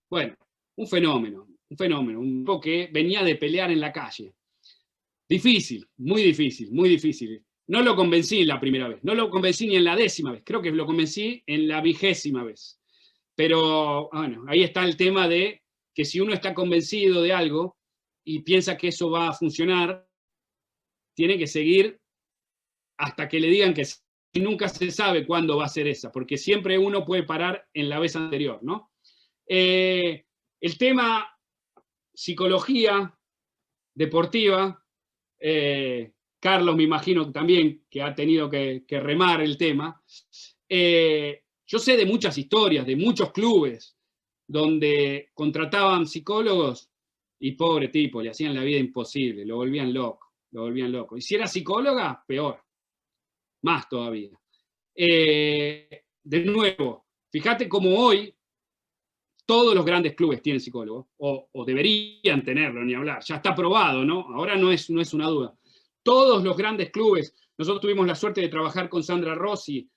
Bueno, un fenómeno, un tipo que venía de pelear en la calle. Difícil, muy difícil, muy difícil. No lo convencí la primera vez, no lo convencí ni en la 10ª vez, creo que lo convencí en la 20ª vez. Pero bueno, ahí está el tema de que si uno está convencido de algo y piensa que eso va a funcionar, tiene que seguir hasta que le digan que sí. Y nunca se sabe cuándo va a ser esa, porque siempre uno puede parar en la vez anterior, ¿no? El tema psicología deportiva, Carlos me imagino también que ha tenido que remar el tema. Yo sé de muchas historias, de muchos clubes, donde contrataban psicólogos y pobre tipo, le hacían la vida imposible, lo volvían loco, Y si era psicóloga, peor. Más todavía. De nuevo, fíjate cómo hoy todos los grandes clubes tienen psicólogos, o deberían tenerlo, ni hablar. Ya está probado, ¿no? Ahora no es una duda. todos los grandes clubes. Nosotros tuvimos la suerte de trabajar con Sandra Rossi,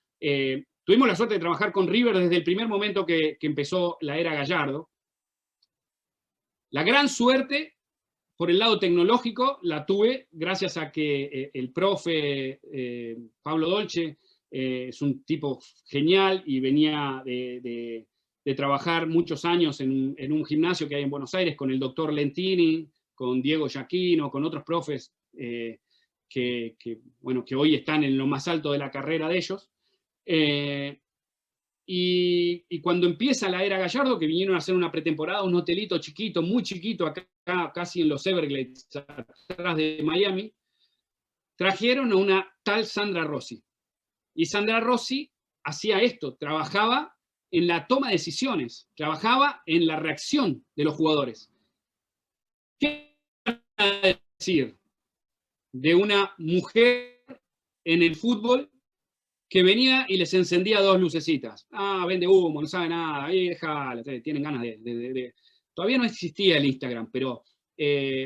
tuvimos la suerte de trabajar con River desde el primer momento que empezó la era Gallardo. La gran suerte, por el lado tecnológico, la tuve gracias a que el profe Pablo Dolce es un tipo genial y venía de trabajar muchos años en un gimnasio que hay en Buenos Aires con el doctor Lentini, con Diego Giacchino, con otros profes que hoy están en lo más alto de la carrera de ellos. Y cuando empieza la era Gallardo, que vinieron a hacer una pretemporada, un hotelito chiquito, muy chiquito, acá casi en los Everglades, atrás de Miami, trajeron a una tal Sandra Rossi. Y Sandra Rossi hacía esto, trabajaba en la toma de decisiones, trabajaba en la reacción de los jugadores. ¿Qué decir de una mujer en el fútbol que venía y les encendía dos lucecitas? Ah, vende humo, no sabe nada, déjala, tienen ganas de... Todavía no existía el Instagram, pero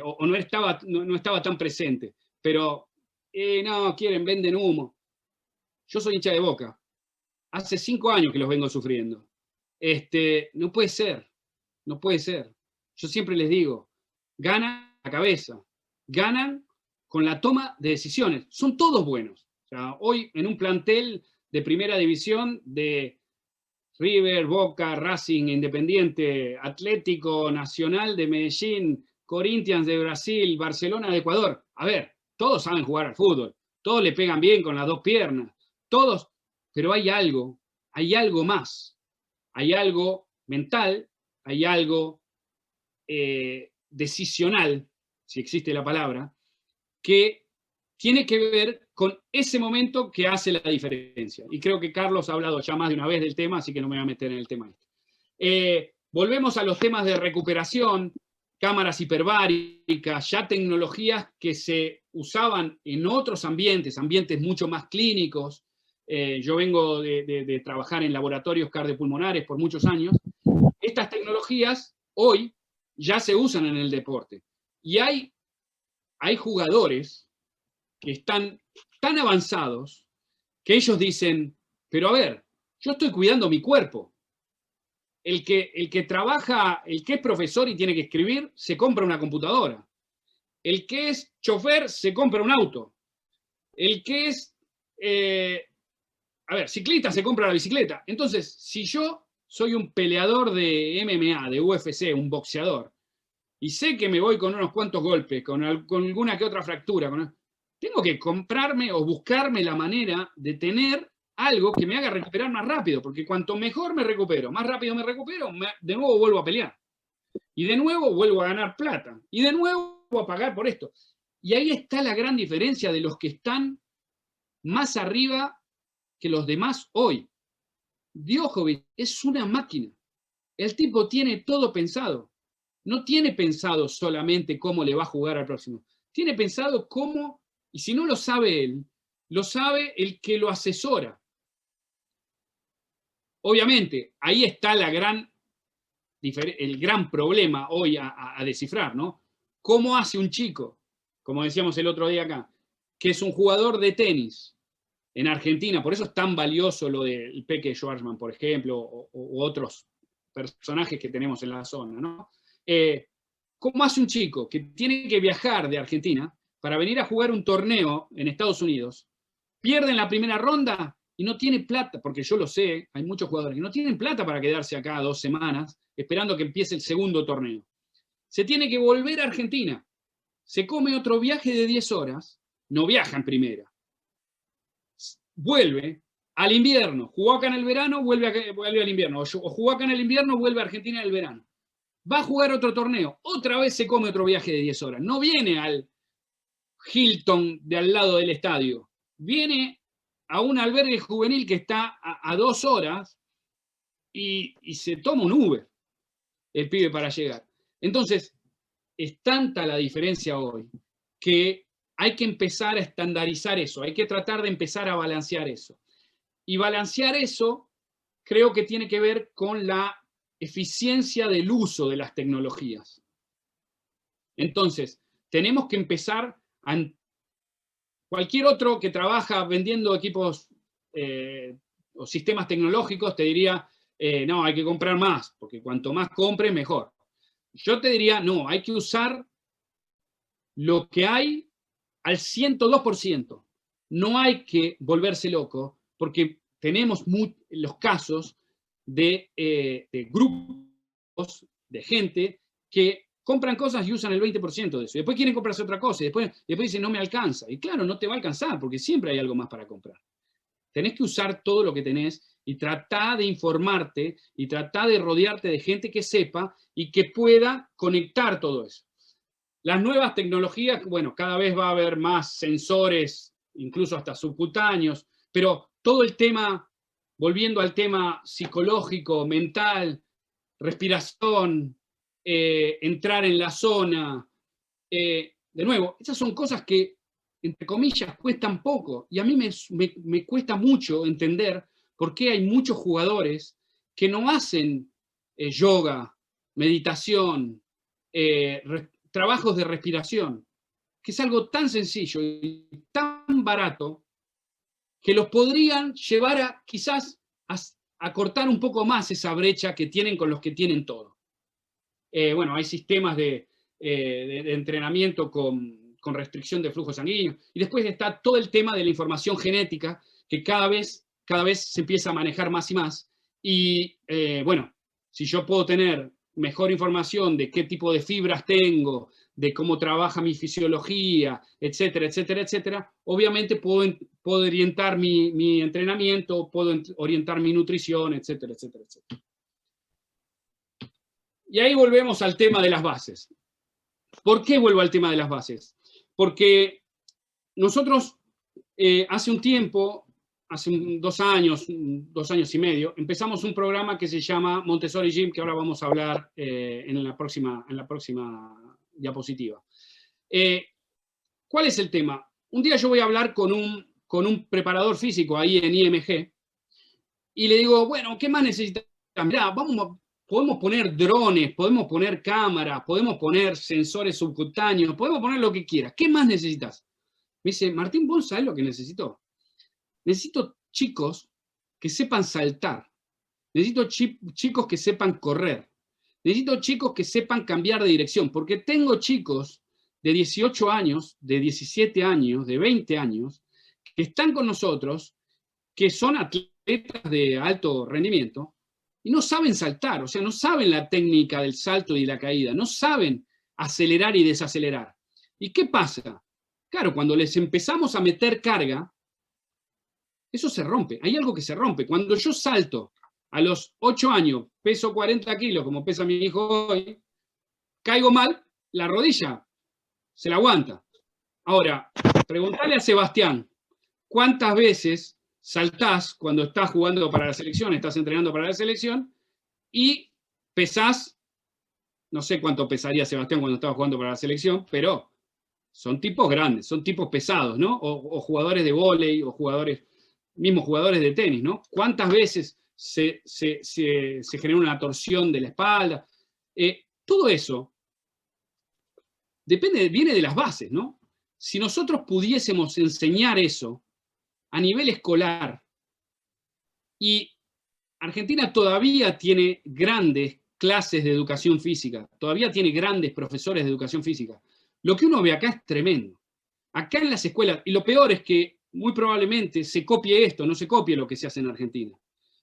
o no estaba tan presente, pero no, venden humo. Yo soy hincha de Boca. Hace 5 años que los vengo sufriendo. No puede ser, no puede ser. Yo siempre les digo, ganan la cabeza, ganan con la toma de decisiones. Son todos buenos. O sea, hoy en un plantel de primera división de River, Boca, Racing, Independiente, Atlético Nacional de Medellín, Corinthians de Brasil, Barcelona de Ecuador. A ver, todos saben jugar al fútbol, todos le pegan bien con las dos piernas, todos, pero hay algo más. Hay algo mental, hay algo decisional, si existe la palabra, que tiene que ver con ese momento que hace la diferencia. Y creo que Carlos ha hablado ya más de una vez del tema, así que no me voy a meter en el tema. Volvemos a los temas de recuperación, cámaras hiperbáricas, ya tecnologías que se usaban en otros ambientes mucho más clínicos. Yo vengo de trabajar en laboratorios cardiopulmonares por muchos años. Estas tecnologías hoy ya se usan en el deporte. Y hay jugadores que están tan avanzados que ellos dicen, pero a ver, yo estoy cuidando mi cuerpo. El que trabaja, el que es profesor y tiene que escribir, se compra una computadora. El que es chofer, se compra un auto. El que es ciclista se compra la bicicleta. Entonces, si yo soy un peleador de MMA, de UFC, un boxeador, y sé que me voy con unos cuantos golpes, con alguna que otra fractura, tengo que comprarme o buscarme la manera de tener algo que me haga recuperar más rápido, porque cuanto mejor me recupero, más rápido me recupero, de nuevo vuelvo a pelear. Y de nuevo vuelvo a ganar plata. Y de nuevo a pagar por esto. Y ahí está la gran diferencia de los que están más arriba que los demás hoy. Djokovic es una máquina. El tipo tiene todo pensado. No tiene pensado solamente cómo le va a jugar al próximo. Tiene pensado cómo, y si no lo sabe él, lo sabe el que lo asesora. Obviamente, ahí está el gran problema hoy a descifrar, ¿no? ¿Cómo hace un chico, como decíamos el otro día acá, que es un jugador de tenis en Argentina? Por eso es tan valioso lo del Peque Schwarzman, por ejemplo, o otros personajes que tenemos en la zona, ¿no? ¿Cómo hace un chico que tiene que viajar de Argentina para venir a jugar un torneo en Estados Unidos, pierde en la primera ronda y no tiene plata? Porque yo lo sé, hay muchos jugadores que no tienen plata para quedarse acá 2 semanas esperando que empiece el segundo torneo. Se tiene que volver a Argentina, se come otro viaje de 10 horas, no viaja en primera, vuelve al invierno, jugó acá en el verano, vuelve al invierno, o jugó acá en el invierno, vuelve a Argentina en el verano. Va a jugar otro torneo, otra vez se come otro viaje de 10 horas. No viene al Hilton de al lado del estadio, viene a un albergue juvenil que está a 2 horas y se toma un Uber el pibe para llegar. Entonces, es tanta la diferencia hoy que hay que empezar a estandarizar eso, hay que tratar de empezar a balancear eso. Y balancear eso creo que tiene que ver con la eficiencia del uso de las tecnologías. Entonces, tenemos que empezar Cualquier otro que trabaja vendiendo equipos o sistemas tecnológicos te diría, no, hay que comprar más, porque cuanto más compres, mejor. Yo te diría, no, hay que usar lo que hay al 102%. No hay que volverse loco, porque tenemos los casos de grupos de gente que compran cosas y usan el 20% de eso. Y después quieren comprarse otra cosa y después dicen, no me alcanza. Y claro, no te va a alcanzar, porque siempre hay algo más para comprar. Tenés que usar todo lo que tenés y tratar de informarte y tratar de rodearte de gente que sepa y que pueda conectar todo eso. Las nuevas tecnologías, bueno, cada vez va a haber más sensores, incluso hasta subcutáneos, pero todo el tema, volviendo al tema psicológico, mental, respiración, entrar en la zona, de nuevo, esas son cosas que, entre comillas, cuestan poco, y a mí me cuesta mucho entender por qué hay muchos jugadores que no hacen yoga, meditación, trabajos de respiración, que es algo tan sencillo y tan barato que los podrían llevar a quizás a cortar un poco más esa brecha que tienen con los que tienen todo. Bueno, hay sistemas de entrenamiento con restricción de flujo sanguíneo, y después está todo el tema de la información genética, que cada vez se empieza a manejar más y más, y bueno, si yo puedo tener mejor información de qué tipo de fibras tengo, de cómo trabaja mi fisiología, etcétera, etcétera, etcétera, obviamente puedo orientar mi entrenamiento, puedo orientar mi nutrición, etcétera, etcétera, etcétera. Y ahí volvemos al tema de las bases. ¿Por qué vuelvo al tema de las bases? Porque nosotros hace un tiempo, hace 2 años, 2 años y medio, empezamos un programa que se llama Montessori Gym, que ahora vamos a hablar en la próxima diapositiva. ¿Cuál es el tema? Un día yo voy a hablar con un preparador físico ahí en IMG y le digo, bueno, ¿qué más necesitas? Mirá, podemos poner drones, podemos poner cámaras, podemos poner sensores subcutáneos, podemos poner lo que quieras. ¿Qué más necesitas? Me dice, Martín, ¿vos sabés lo que necesito? Necesito chicos que sepan saltar. Necesito chicos que sepan correr. Necesito chicos que sepan cambiar de dirección, porque tengo chicos de 18 años, de 17 años, de 20 años, que están con nosotros, que son atletas de alto rendimiento, y no saben saltar, o sea, no saben la técnica del salto y la caída, no saben acelerar y desacelerar. ¿Y qué pasa? Claro, cuando les empezamos a meter carga, eso se rompe, hay algo que se rompe. Cuando yo salto a los 8 años, peso 40 kilos, como pesa mi hijo hoy, caigo mal, la rodilla se la aguanta. Ahora, preguntale a Sebastián, ¿cuántas veces saltás cuando estás jugando para la selección, estás entrenando para la selección, y pesás, no sé cuánto pesaría Sebastián cuando estaba jugando para la selección, pero son tipos grandes, son tipos pesados, ¿no? O jugadores de vóley, o mismos jugadores de tenis, ¿no? ¿Cuántas veces se genera una torsión de la espalda? Todo eso viene de las bases, ¿no? Si nosotros pudiésemos enseñar eso a nivel escolar, y Argentina todavía tiene grandes clases de educación física, todavía tiene grandes profesores de educación física. Lo que uno ve acá es tremendo. Acá en las escuelas, y lo peor es que muy probablemente se copie esto, no se copie lo que se hace en Argentina.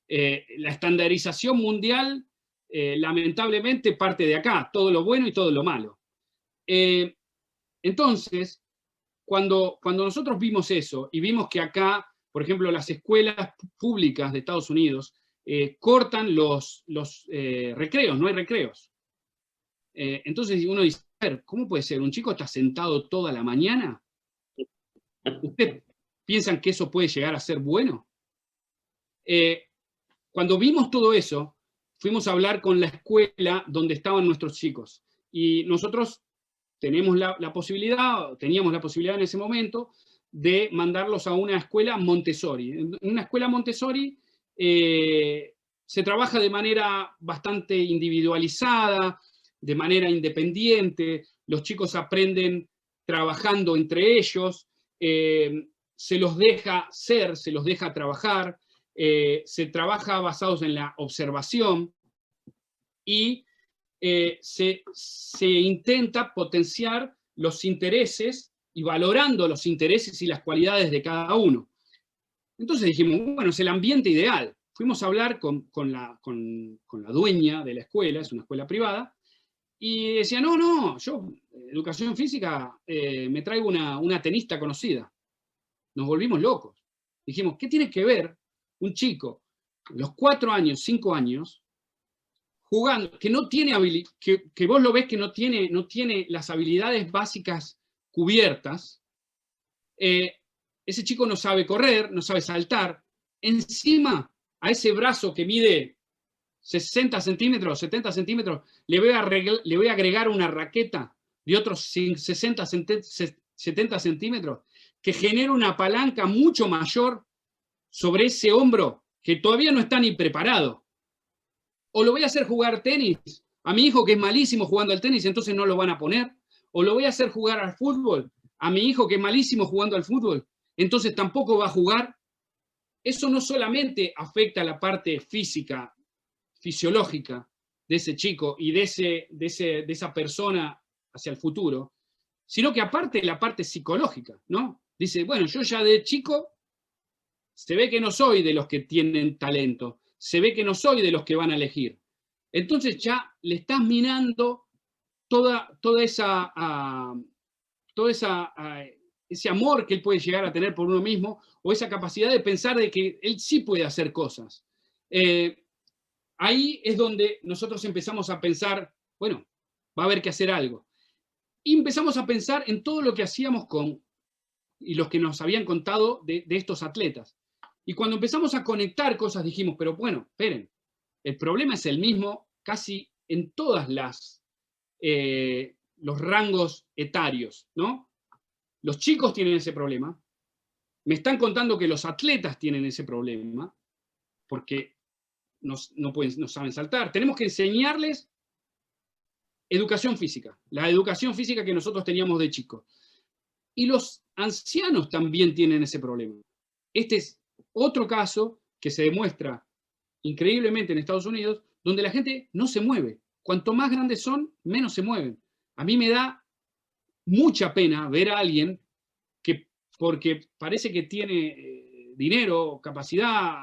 La estandarización mundial, lamentablemente, parte de acá, todo lo bueno y todo lo malo. Entonces, cuando nosotros vimos eso, y vimos que acá, por ejemplo, las escuelas públicas de Estados Unidos cortan los recreos, no hay recreos. Entonces uno dice, a ver, ¿cómo puede ser? ¿Un chico está sentado toda la mañana? ¿Ustedes piensan que eso puede llegar a ser bueno? Cuando vimos todo eso, fuimos a hablar con la escuela donde estaban nuestros chicos. Y nosotros teníamos la posibilidad en ese momento de mandarlos a una escuela Montessori. En una escuela Montessori se trabaja de manera bastante individualizada, de manera independiente, los chicos aprenden trabajando entre ellos, se los deja ser, se los deja trabajar, se trabaja basados en la observación y se intenta potenciar los intereses y valorando los intereses y las cualidades de cada uno. Entonces dijimos, bueno, es el ambiente ideal. Fuimos a hablar con la dueña de la escuela, es una escuela privada, y decía, no, yo, educación física, me traigo una tenista conocida. Nos volvimos locos. Dijimos, ¿qué tiene que ver un chico, los 4 años, 5 años, jugando, que no tiene que vos lo ves que no tiene las habilidades básicas cubiertas? Ese chico no sabe correr, no sabe saltar. Encima, a ese brazo que mide 60 centímetros, 70 centímetros, le voy a agregar una raqueta de otros 60, 70 centímetros, que genera una palanca mucho mayor sobre ese hombro que todavía no está ni preparado. O lo voy a hacer jugar tenis a mi hijo que es malísimo jugando al tenis, entonces no lo van a poner. O lo voy a hacer jugar al fútbol a mi hijo que es malísimo jugando al fútbol, entonces tampoco va a jugar. Eso no solamente afecta a la parte física, fisiológica de ese chico y de esa persona hacia el futuro, sino que aparte la parte psicológica, ¿no? Dice, bueno, yo ya de chico se ve que no soy de los que tienen talento, se ve que no soy de los que van a elegir. Entonces ya le estás minando ese amor que él puede llegar a tener por uno mismo, o esa capacidad de pensar de que él sí puede hacer cosas. Ahí es donde nosotros empezamos a pensar, bueno, va a haber que hacer algo. Y empezamos a pensar en todo lo que hacíamos y los que nos habían contado de estos atletas. Y cuando empezamos a conectar cosas dijimos, pero bueno, esperen, el problema es el mismo casi en todas los rangos etarios, ¿no? Los chicos tienen ese problema, me están contando que los atletas tienen ese problema, porque no saben saltar. Tenemos que enseñarles educación física, la educación física que nosotros teníamos de chicos. Y los ancianos también tienen ese problema. Este es otro caso que se demuestra increíblemente en Estados Unidos, donde la gente no se mueve. Cuanto más grandes son, menos se mueven. A mí me da mucha pena ver a alguien que, porque parece que tiene dinero, capacidad,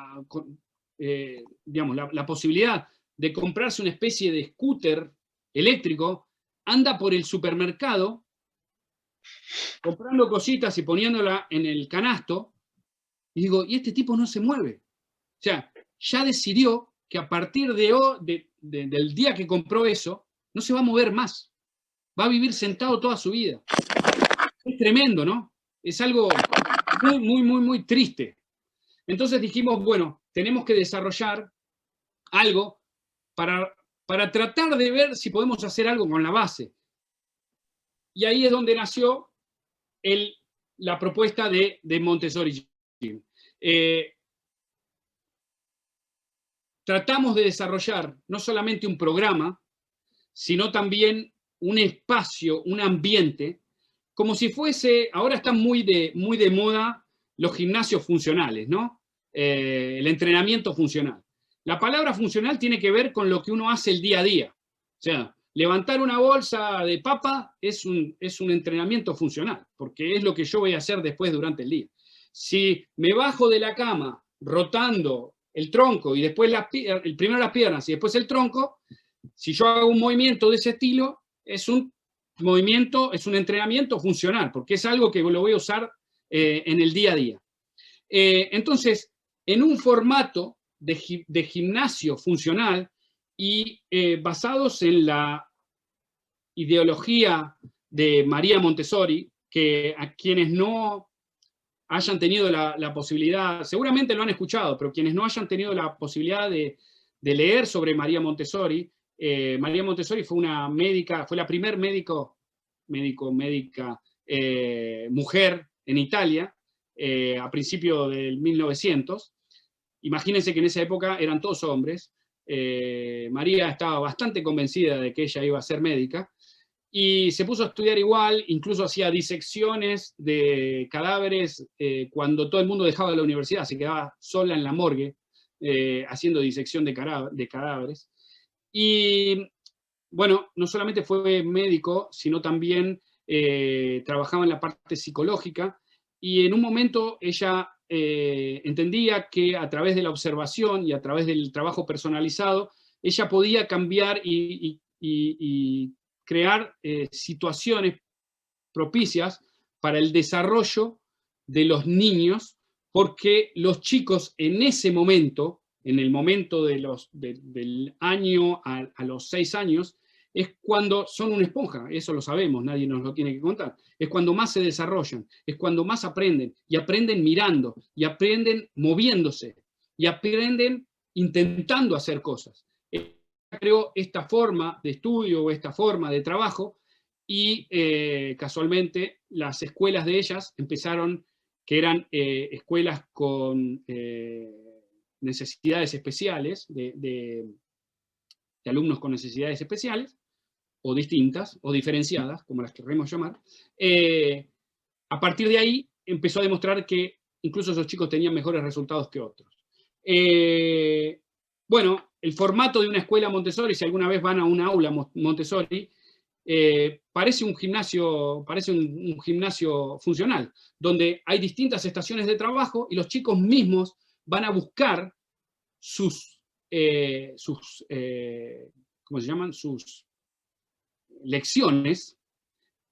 digamos, la posibilidad de comprarse una especie de scooter eléctrico, anda por el supermercado comprando cositas y poniéndola en el canasto, y digo, y este tipo no se mueve. O sea, ya decidió que a partir del día que compró eso, no se va a mover más. Va a vivir sentado toda su vida. Es tremendo, ¿no? Es algo muy, muy, muy, muy triste. Entonces dijimos, bueno, tenemos que desarrollar algo para tratar de ver si podemos hacer algo con la base. Y ahí es donde nació la propuesta de Montessori. Tratamos de desarrollar no solamente un programa, sino también un espacio, un ambiente, como si fuese, ahora están muy de moda los gimnasios funcionales, ¿no? El entrenamiento funcional. La palabra funcional tiene que ver con lo que uno hace el día a día. O sea, levantar una bolsa de papa es un entrenamiento funcional, porque es lo que yo voy a hacer después durante el día. Si me bajo de la cama rotando el tronco y después primero las piernas y después el tronco, si yo hago un movimiento de ese estilo, es un entrenamiento funcional, porque es algo que lo voy a usar en el día a día. Entonces, en un formato de gimnasio funcional y basados en la ideología de María Montessori, que a quienes no hayan tenido la posibilidad, seguramente lo han escuchado, pero quienes no hayan tenido la posibilidad de leer sobre María Montessori, María Montessori fue una médica, fue la primer médica mujer en Italia a principios del 1900. Imagínense que en esa época eran todos hombres. María estaba bastante convencida de que ella iba a ser médica y se puso a estudiar igual, incluso hacía disecciones de cadáveres cuando todo el mundo dejaba la universidad, se quedaba sola en la morgue haciendo disección de cadáveres. Y bueno, no solamente fue médico, sino también trabajaba en la parte psicológica, y en un momento ella entendía que a través de la observación y a través del trabajo personalizado, ella podía cambiar y crear situaciones propicias para el desarrollo de los niños, porque los chicos en ese momento, en el momento del año a los 6 años, es cuando son una esponja, eso lo sabemos, nadie nos lo tiene que contar, es cuando más se desarrollan, es cuando más aprenden, y aprenden mirando, y aprenden moviéndose, y aprenden intentando hacer cosas. Creó esta forma de estudio o esta forma de trabajo, y casualmente las escuelas de ellas empezaron, que eran escuelas con necesidades especiales, de alumnos con necesidades especiales, o distintas, o diferenciadas, como las queremos llamar. A partir de ahí empezó a demostrar que incluso esos chicos tenían mejores resultados que otros. Bueno, el formato de una escuela Montessori, si alguna vez van a un aula Montessori, parece un gimnasio funcional, donde hay distintas estaciones de trabajo y los chicos mismos van a buscar ¿cómo se llaman? Sus lecciones,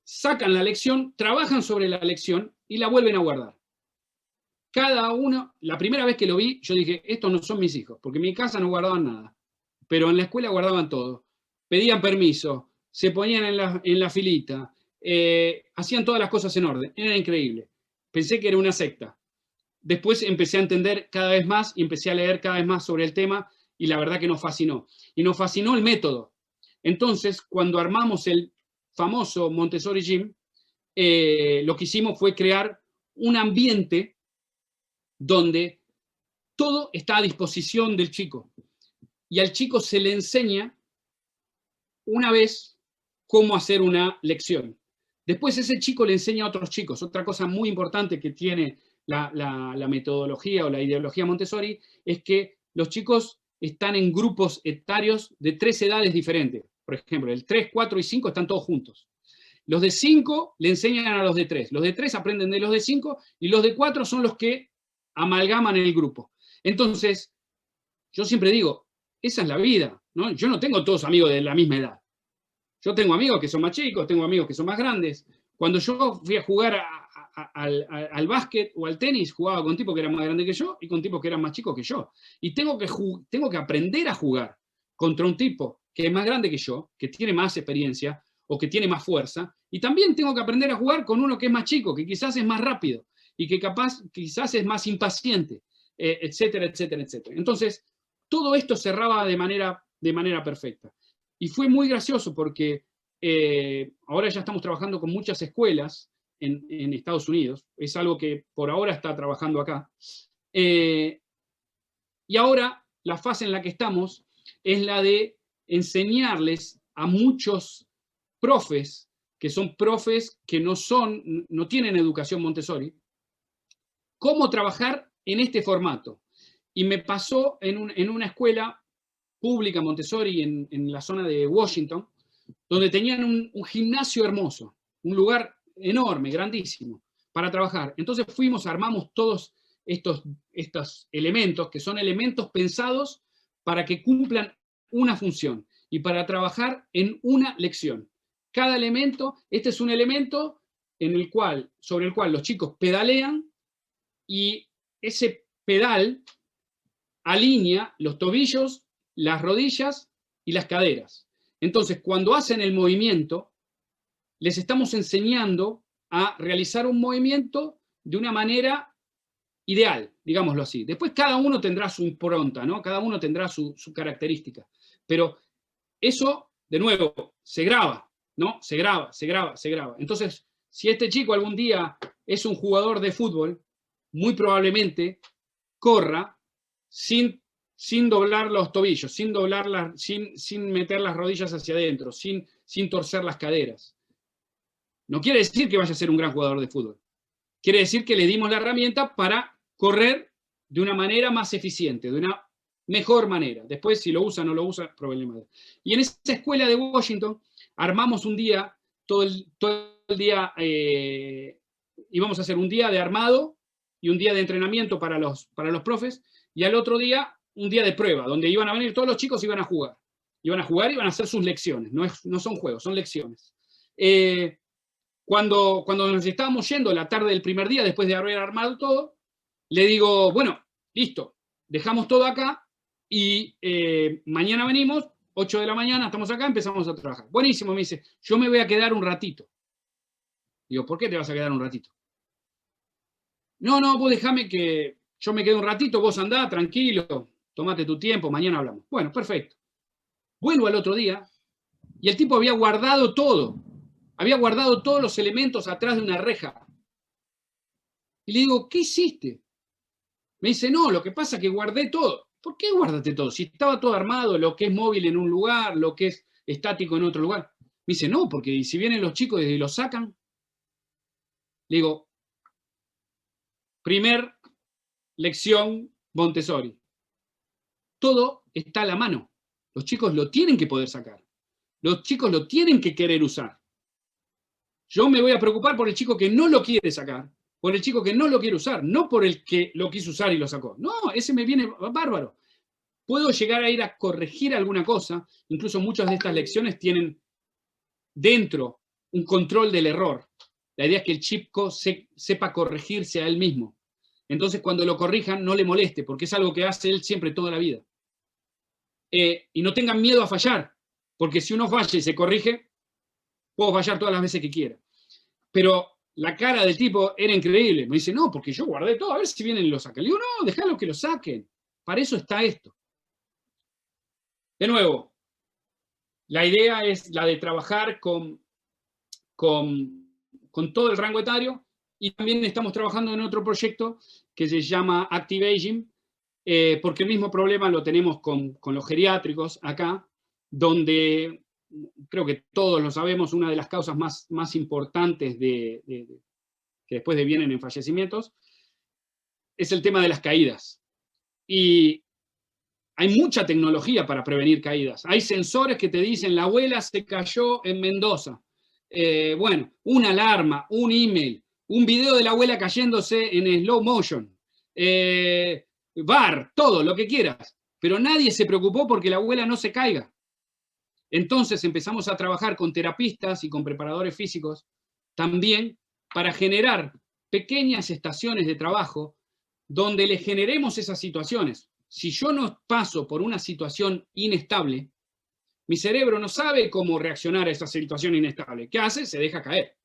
sacan la lección, trabajan sobre la lección y la vuelven a guardar. Cada uno, la primera vez que lo vi, yo dije, estos no son mis hijos, porque en mi casa no guardaban nada, pero en la escuela guardaban todo. Pedían permiso, se ponían en la filita, hacían todas las cosas en orden, era increíble. Pensé que era una secta. Después empecé a entender cada vez más y empecé a leer cada vez más sobre el tema, y la verdad que nos fascinó. Y nos fascinó el método. Entonces, cuando armamos el famoso Montessori Gym, lo que hicimos fue crear un ambiente donde todo está a disposición del chico. Y al chico se le enseña una vez cómo hacer una lección. Después ese chico le enseña a otros chicos. Otra cosa muy importante que tiene la metodología o la ideología Montessori es que los chicos están en grupos etarios de 3 edades diferentes. Por ejemplo, el 3, 4 y 5 están todos juntos. Los de 5 le enseñan a los de 3. Los de 3 aprenden de los de 5 y los de 4 son los que amalgaman el grupo. Entonces, yo siempre digo, esa es la vida, ¿no? Yo no tengo todos amigos de la misma edad. Yo tengo amigos que son más chicos, tengo amigos que son más grandes. Cuando yo fui a jugar al básquet o al tenis, jugaba con tipos que eran más grandes que yo y con tipos que eran más chicos que yo. Y tengo que aprender a jugar contra un tipo que es más grande que yo, que tiene más experiencia o que tiene más fuerza, y también tengo que aprender a jugar con uno que es más chico, que quizás es más rápido y que quizás es más impaciente, etcétera, etcétera, etcétera. Entonces, todo esto cerraba de manera perfecta. Y fue muy gracioso porque ahora ya estamos trabajando con muchas escuelas en Estados Unidos. Es algo que por ahora está trabajando acá. Y ahora la fase en la que estamos es la de enseñarles a muchos profes, que son profes que no tienen educación Montessori, cómo trabajar en este formato. Y me pasó en una escuela pública Montessori en la zona de Washington, donde tenían un gimnasio hermoso, un lugar enorme, grandísimo, para trabajar. Entonces armamos todos estos elementos, que son elementos pensados para que cumplan una función y para trabajar en una lección. Cada elemento, este es un elemento sobre el cual los chicos pedalean, y ese pedal alinea los tobillos, las rodillas y las caderas. Entonces, cuando hacen el movimiento, les estamos enseñando a realizar un movimiento de una manera ideal, digámoslo así. Después cada uno tendrá su impronta, ¿no? Cada uno tendrá su característica. Pero eso, de nuevo, se graba, ¿no? Se graba. Entonces, si este chico algún día es un jugador de fútbol, muy probablemente corra sin sin doblar los tobillos, sin meter las rodillas hacia adentro, sin torcer las caderas. No quiere decir que vaya a ser un gran jugador de fútbol. Quiere decir que le dimos la herramienta para correr de una manera más eficiente, de una mejor manera. Después, si lo usa o no lo usa, problema. Y en esa escuela de Washington, armamos un día, todo el día, íbamos a hacer un día de armado y un día de entrenamiento para los profes, y al otro día, un día de prueba, donde iban a venir todos los chicos y iban a jugar. Iban a jugar y iban a hacer sus lecciones. No son juegos, son lecciones. Cuando nos estábamos yendo la tarde del primer día, después de haber armado todo, le digo, bueno, listo, dejamos todo acá y mañana venimos, 8 de la mañana, estamos acá, empezamos a trabajar. Buenísimo, me dice, yo me voy a quedar un ratito. Digo, ¿por qué te vas a quedar un ratito? No, vos dejame que yo me quedo un ratito, vos andá, tranquilo, tomate tu tiempo, mañana hablamos. Bueno, perfecto. Vuelvo al otro día y el tipo había guardado todo. Había guardado todos los elementos atrás de una reja. Y le digo, ¿qué hiciste? Me dice, no, lo que pasa es que guardé todo. ¿Por qué guardaste todo? Si estaba todo armado, lo que es móvil en un lugar, lo que es estático en otro lugar. Me dice, no, porque si vienen los chicos y lo sacan. Le digo, primer lección Montessori. Todo está a la mano. Los chicos lo tienen que poder sacar. Los chicos lo tienen que querer usar. Yo me voy a preocupar por el chico que no lo quiere sacar, por el chico que no lo quiere usar, no por el que lo quiso usar y lo sacó. No, ese me viene bárbaro. Puedo llegar a ir a corregir alguna cosa, incluso muchas de estas lecciones tienen dentro un control del error. La idea es que el chico sepa corregirse a él mismo. Entonces, cuando lo corrijan, no le moleste, porque es algo que hace él siempre toda la vida. Y no tengan miedo a fallar, porque si uno falla y se corrige, puedo fallar todas las veces que quiera. Pero la cara del tipo era increíble. Me dice, no, porque yo guardé todo, a ver si vienen y lo sacan. Le digo, no, déjalo que lo saquen. Para eso está esto. De nuevo, la idea es la de trabajar con todo el rango etario, y también estamos trabajando en otro proyecto que se llama Active Aging, porque el mismo problema lo tenemos con los geriátricos acá, donde creo que todos lo sabemos, una de las causas más importantes que después devienen en fallecimientos es el tema de las caídas. Y hay mucha tecnología para prevenir caídas. Hay sensores que te dicen, la abuela se cayó en Mendoza. Bueno, una alarma, un email, un video de la abuela cayéndose en slow motion, bar, todo, lo que quieras. Pero nadie se preocupó porque la abuela no se caiga. Entonces empezamos a trabajar con terapistas y con preparadores físicos también para generar pequeñas estaciones de trabajo donde le generemos esas situaciones. Si yo no paso por una situación inestable, mi cerebro no sabe cómo reaccionar a esa situación inestable. ¿Qué hace? Se deja caer.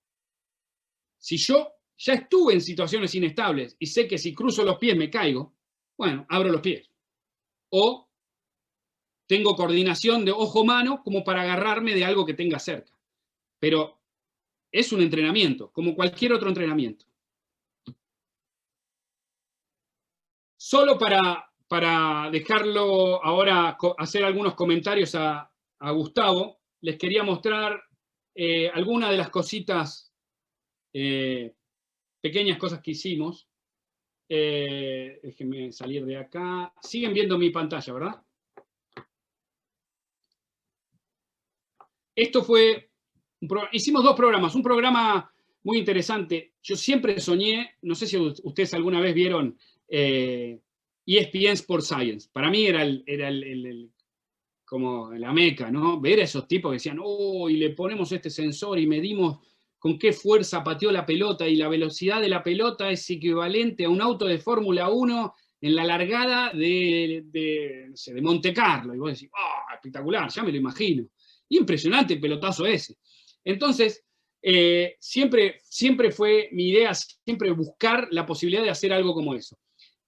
Si yo ya estuve en situaciones inestables y sé que si cruzo los pies me caigo, bueno, abro los pies. O tengo coordinación de ojo-mano como para agarrarme de algo que tenga cerca. Pero es un entrenamiento, como cualquier otro entrenamiento. Solo para dejarlo ahora, hacer algunos comentarios a Gustavo, les quería mostrar algunas de las cositas, pequeñas cosas que hicimos. Déjenme salir de acá. Siguen viendo mi pantalla, ¿verdad? Esto fue, hicimos dos programas, un programa muy interesante. Yo siempre soñé, no sé si ustedes alguna vez vieron ESPN Sports Science. Para mí era como la meca, ¿no? Ver a esos tipos que decían, oh, y le ponemos este sensor y medimos con qué fuerza pateó la pelota y la velocidad de la pelota es equivalente a un auto de Fórmula 1 en la largada de Monte Carlo. Y vos decís, oh, espectacular, ya me lo imagino. Impresionante el pelotazo ese. Entonces, siempre fue mi idea, siempre buscar la posibilidad de hacer algo como eso.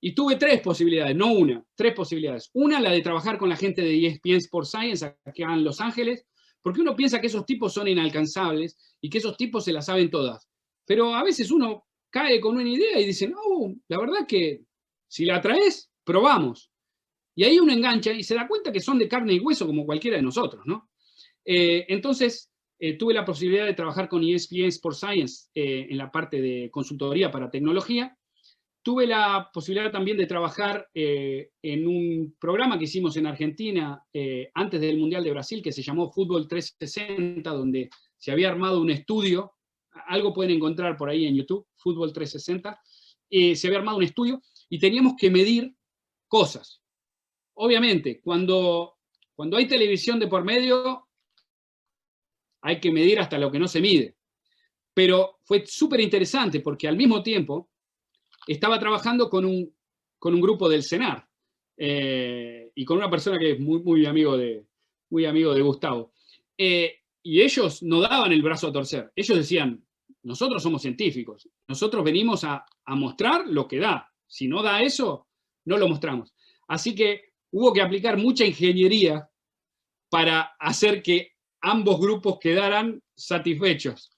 Y tuve tres posibilidades, no una, tres posibilidades. Una, la de trabajar con la gente de ESPN Sports Science acá en Los Ángeles, porque uno piensa que esos tipos son inalcanzables y que esos tipos se las saben todas. Pero a veces uno cae con una idea y dice, no, la verdad que si la traes, probamos. Y ahí uno engancha y se da cuenta que son de carne y hueso como cualquiera de nosotros, ¿no? Entonces, tuve la posibilidad de trabajar con ESPN Sports Science en la parte de consultoría para tecnología. Tuve la posibilidad también de trabajar en un programa que hicimos en Argentina antes del Mundial de Brasil, que se llamó Fútbol 360, donde se había armado un estudio, algo pueden encontrar por ahí en YouTube, Fútbol 360, se había armado un estudio y teníamos que medir cosas. Obviamente, cuando hay televisión de por medio, hay que medir hasta lo que no se mide. Pero fue súper interesante porque al mismo tiempo estaba trabajando con un grupo del CENAR y con una persona que es muy amigo de Gustavo. Y ellos no daban el brazo a torcer. Ellos decían, nosotros somos científicos, nosotros venimos a mostrar lo que da. Si no da eso, no lo mostramos. Así que hubo que aplicar mucha ingeniería para hacer que ambos grupos quedaran satisfechos.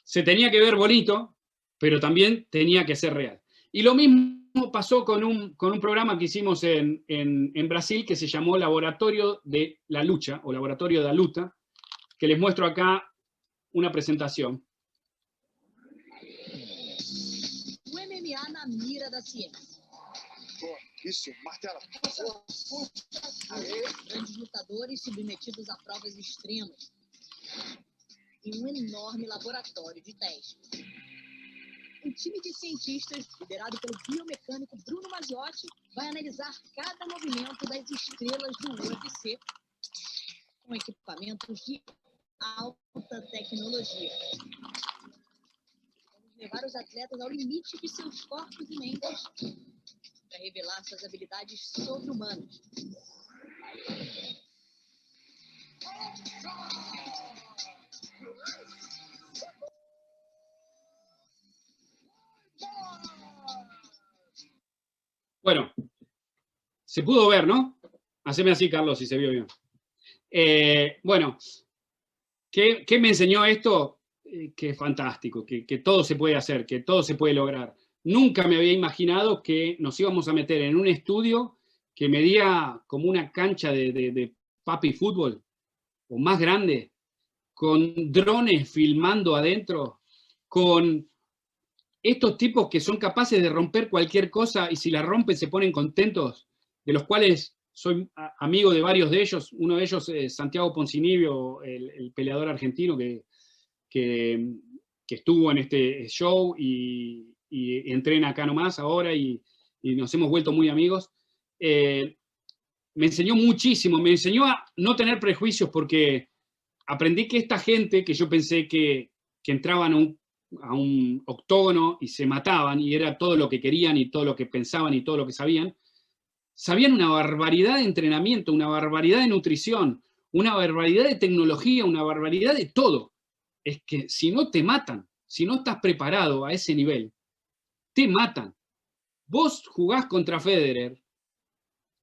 Se tenía que ver bonito, pero también tenía que ser real. Y lo mismo pasó con un programa que hicimos en Brasil que se llamó Laboratorio de la Lucha, o Laboratorio da Luta, que les muestro acá una presentación. O MMA na mira da ciência. Isso, martela. Grandes lutadores submetidos a provas extremas em enorme laboratório de testes. Um time de cientistas, liderado pelo biomecânico Bruno Maggiotti, vai analisar cada movimento das estrelas do UFC com equipamentos de alta tecnologia. Vamos levar os atletas ao limite de seus corpos e mentes para revelar suas habilidades sobre-humanas. Bueno, se pudo ver, ¿no? Haceme así, Carlos, si se vio bien. Bueno, ¿qué me enseñó esto? Que es fantástico, que todo se puede hacer, que todo se puede lograr. Nunca me había imaginado que nos íbamos a meter en un estudio que medía como una cancha de papi fútbol, o más grande, con drones filmando adentro, con estos tipos que son capaces de romper cualquier cosa y si la rompen se ponen contentos, de los cuales soy amigo de varios de ellos. Uno de ellos es Santiago Poncinibio, el peleador argentino que estuvo en este show y entrena acá nomás ahora y nos hemos vuelto muy amigos. Me enseñó muchísimo, me enseñó a no tener prejuicios porque aprendí que esta gente que yo pensé que entraban a un octógono y se mataban y era todo lo que querían y todo lo que pensaban y todo lo que sabían una barbaridad de entrenamiento, una barbaridad de nutrición, una barbaridad de tecnología, una barbaridad de todo. Es que si no te matan, si no estás preparado a ese nivel, te matan. Vos jugás contra Federer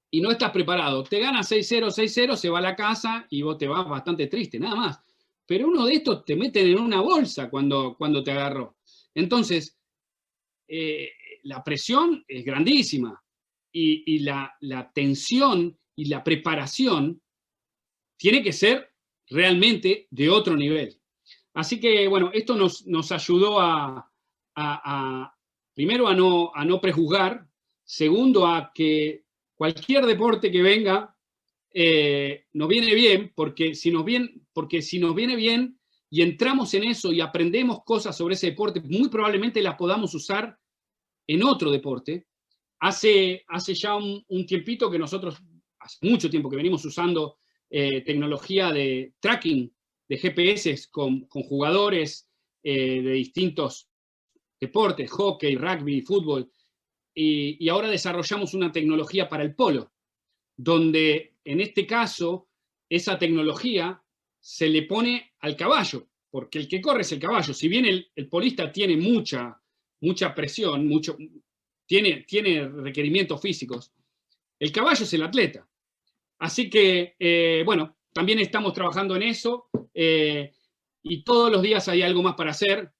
y no estás preparado, te gana 6-0, 6-0, se va a la casa y vos te vas bastante triste, nada más. Pero uno de estos te meten en una bolsa cuando te agarró. Entonces, la presión es grandísima y la tensión y la preparación tiene que ser realmente de otro nivel. Así que, bueno, esto nos ayudó primero a no prejuzgar, segundo a que cualquier deporte que venga nos viene bien, porque si nos viene bien y entramos en eso y aprendemos cosas sobre ese deporte, muy probablemente las podamos usar en otro deporte. Hace ya un tiempito que nosotros, hace mucho tiempo que venimos usando tecnología de tracking de GPS con jugadores de distintos deportes, hockey, rugby, fútbol, y ahora desarrollamos una tecnología para el polo, donde en este caso esa tecnología se le pone al caballo, porque el que corre es el caballo. Si bien el polista tiene mucha presión, tiene requerimientos físicos, el caballo es el atleta. Así que, bueno, también estamos trabajando en eso y todos los días hay algo más para hacer.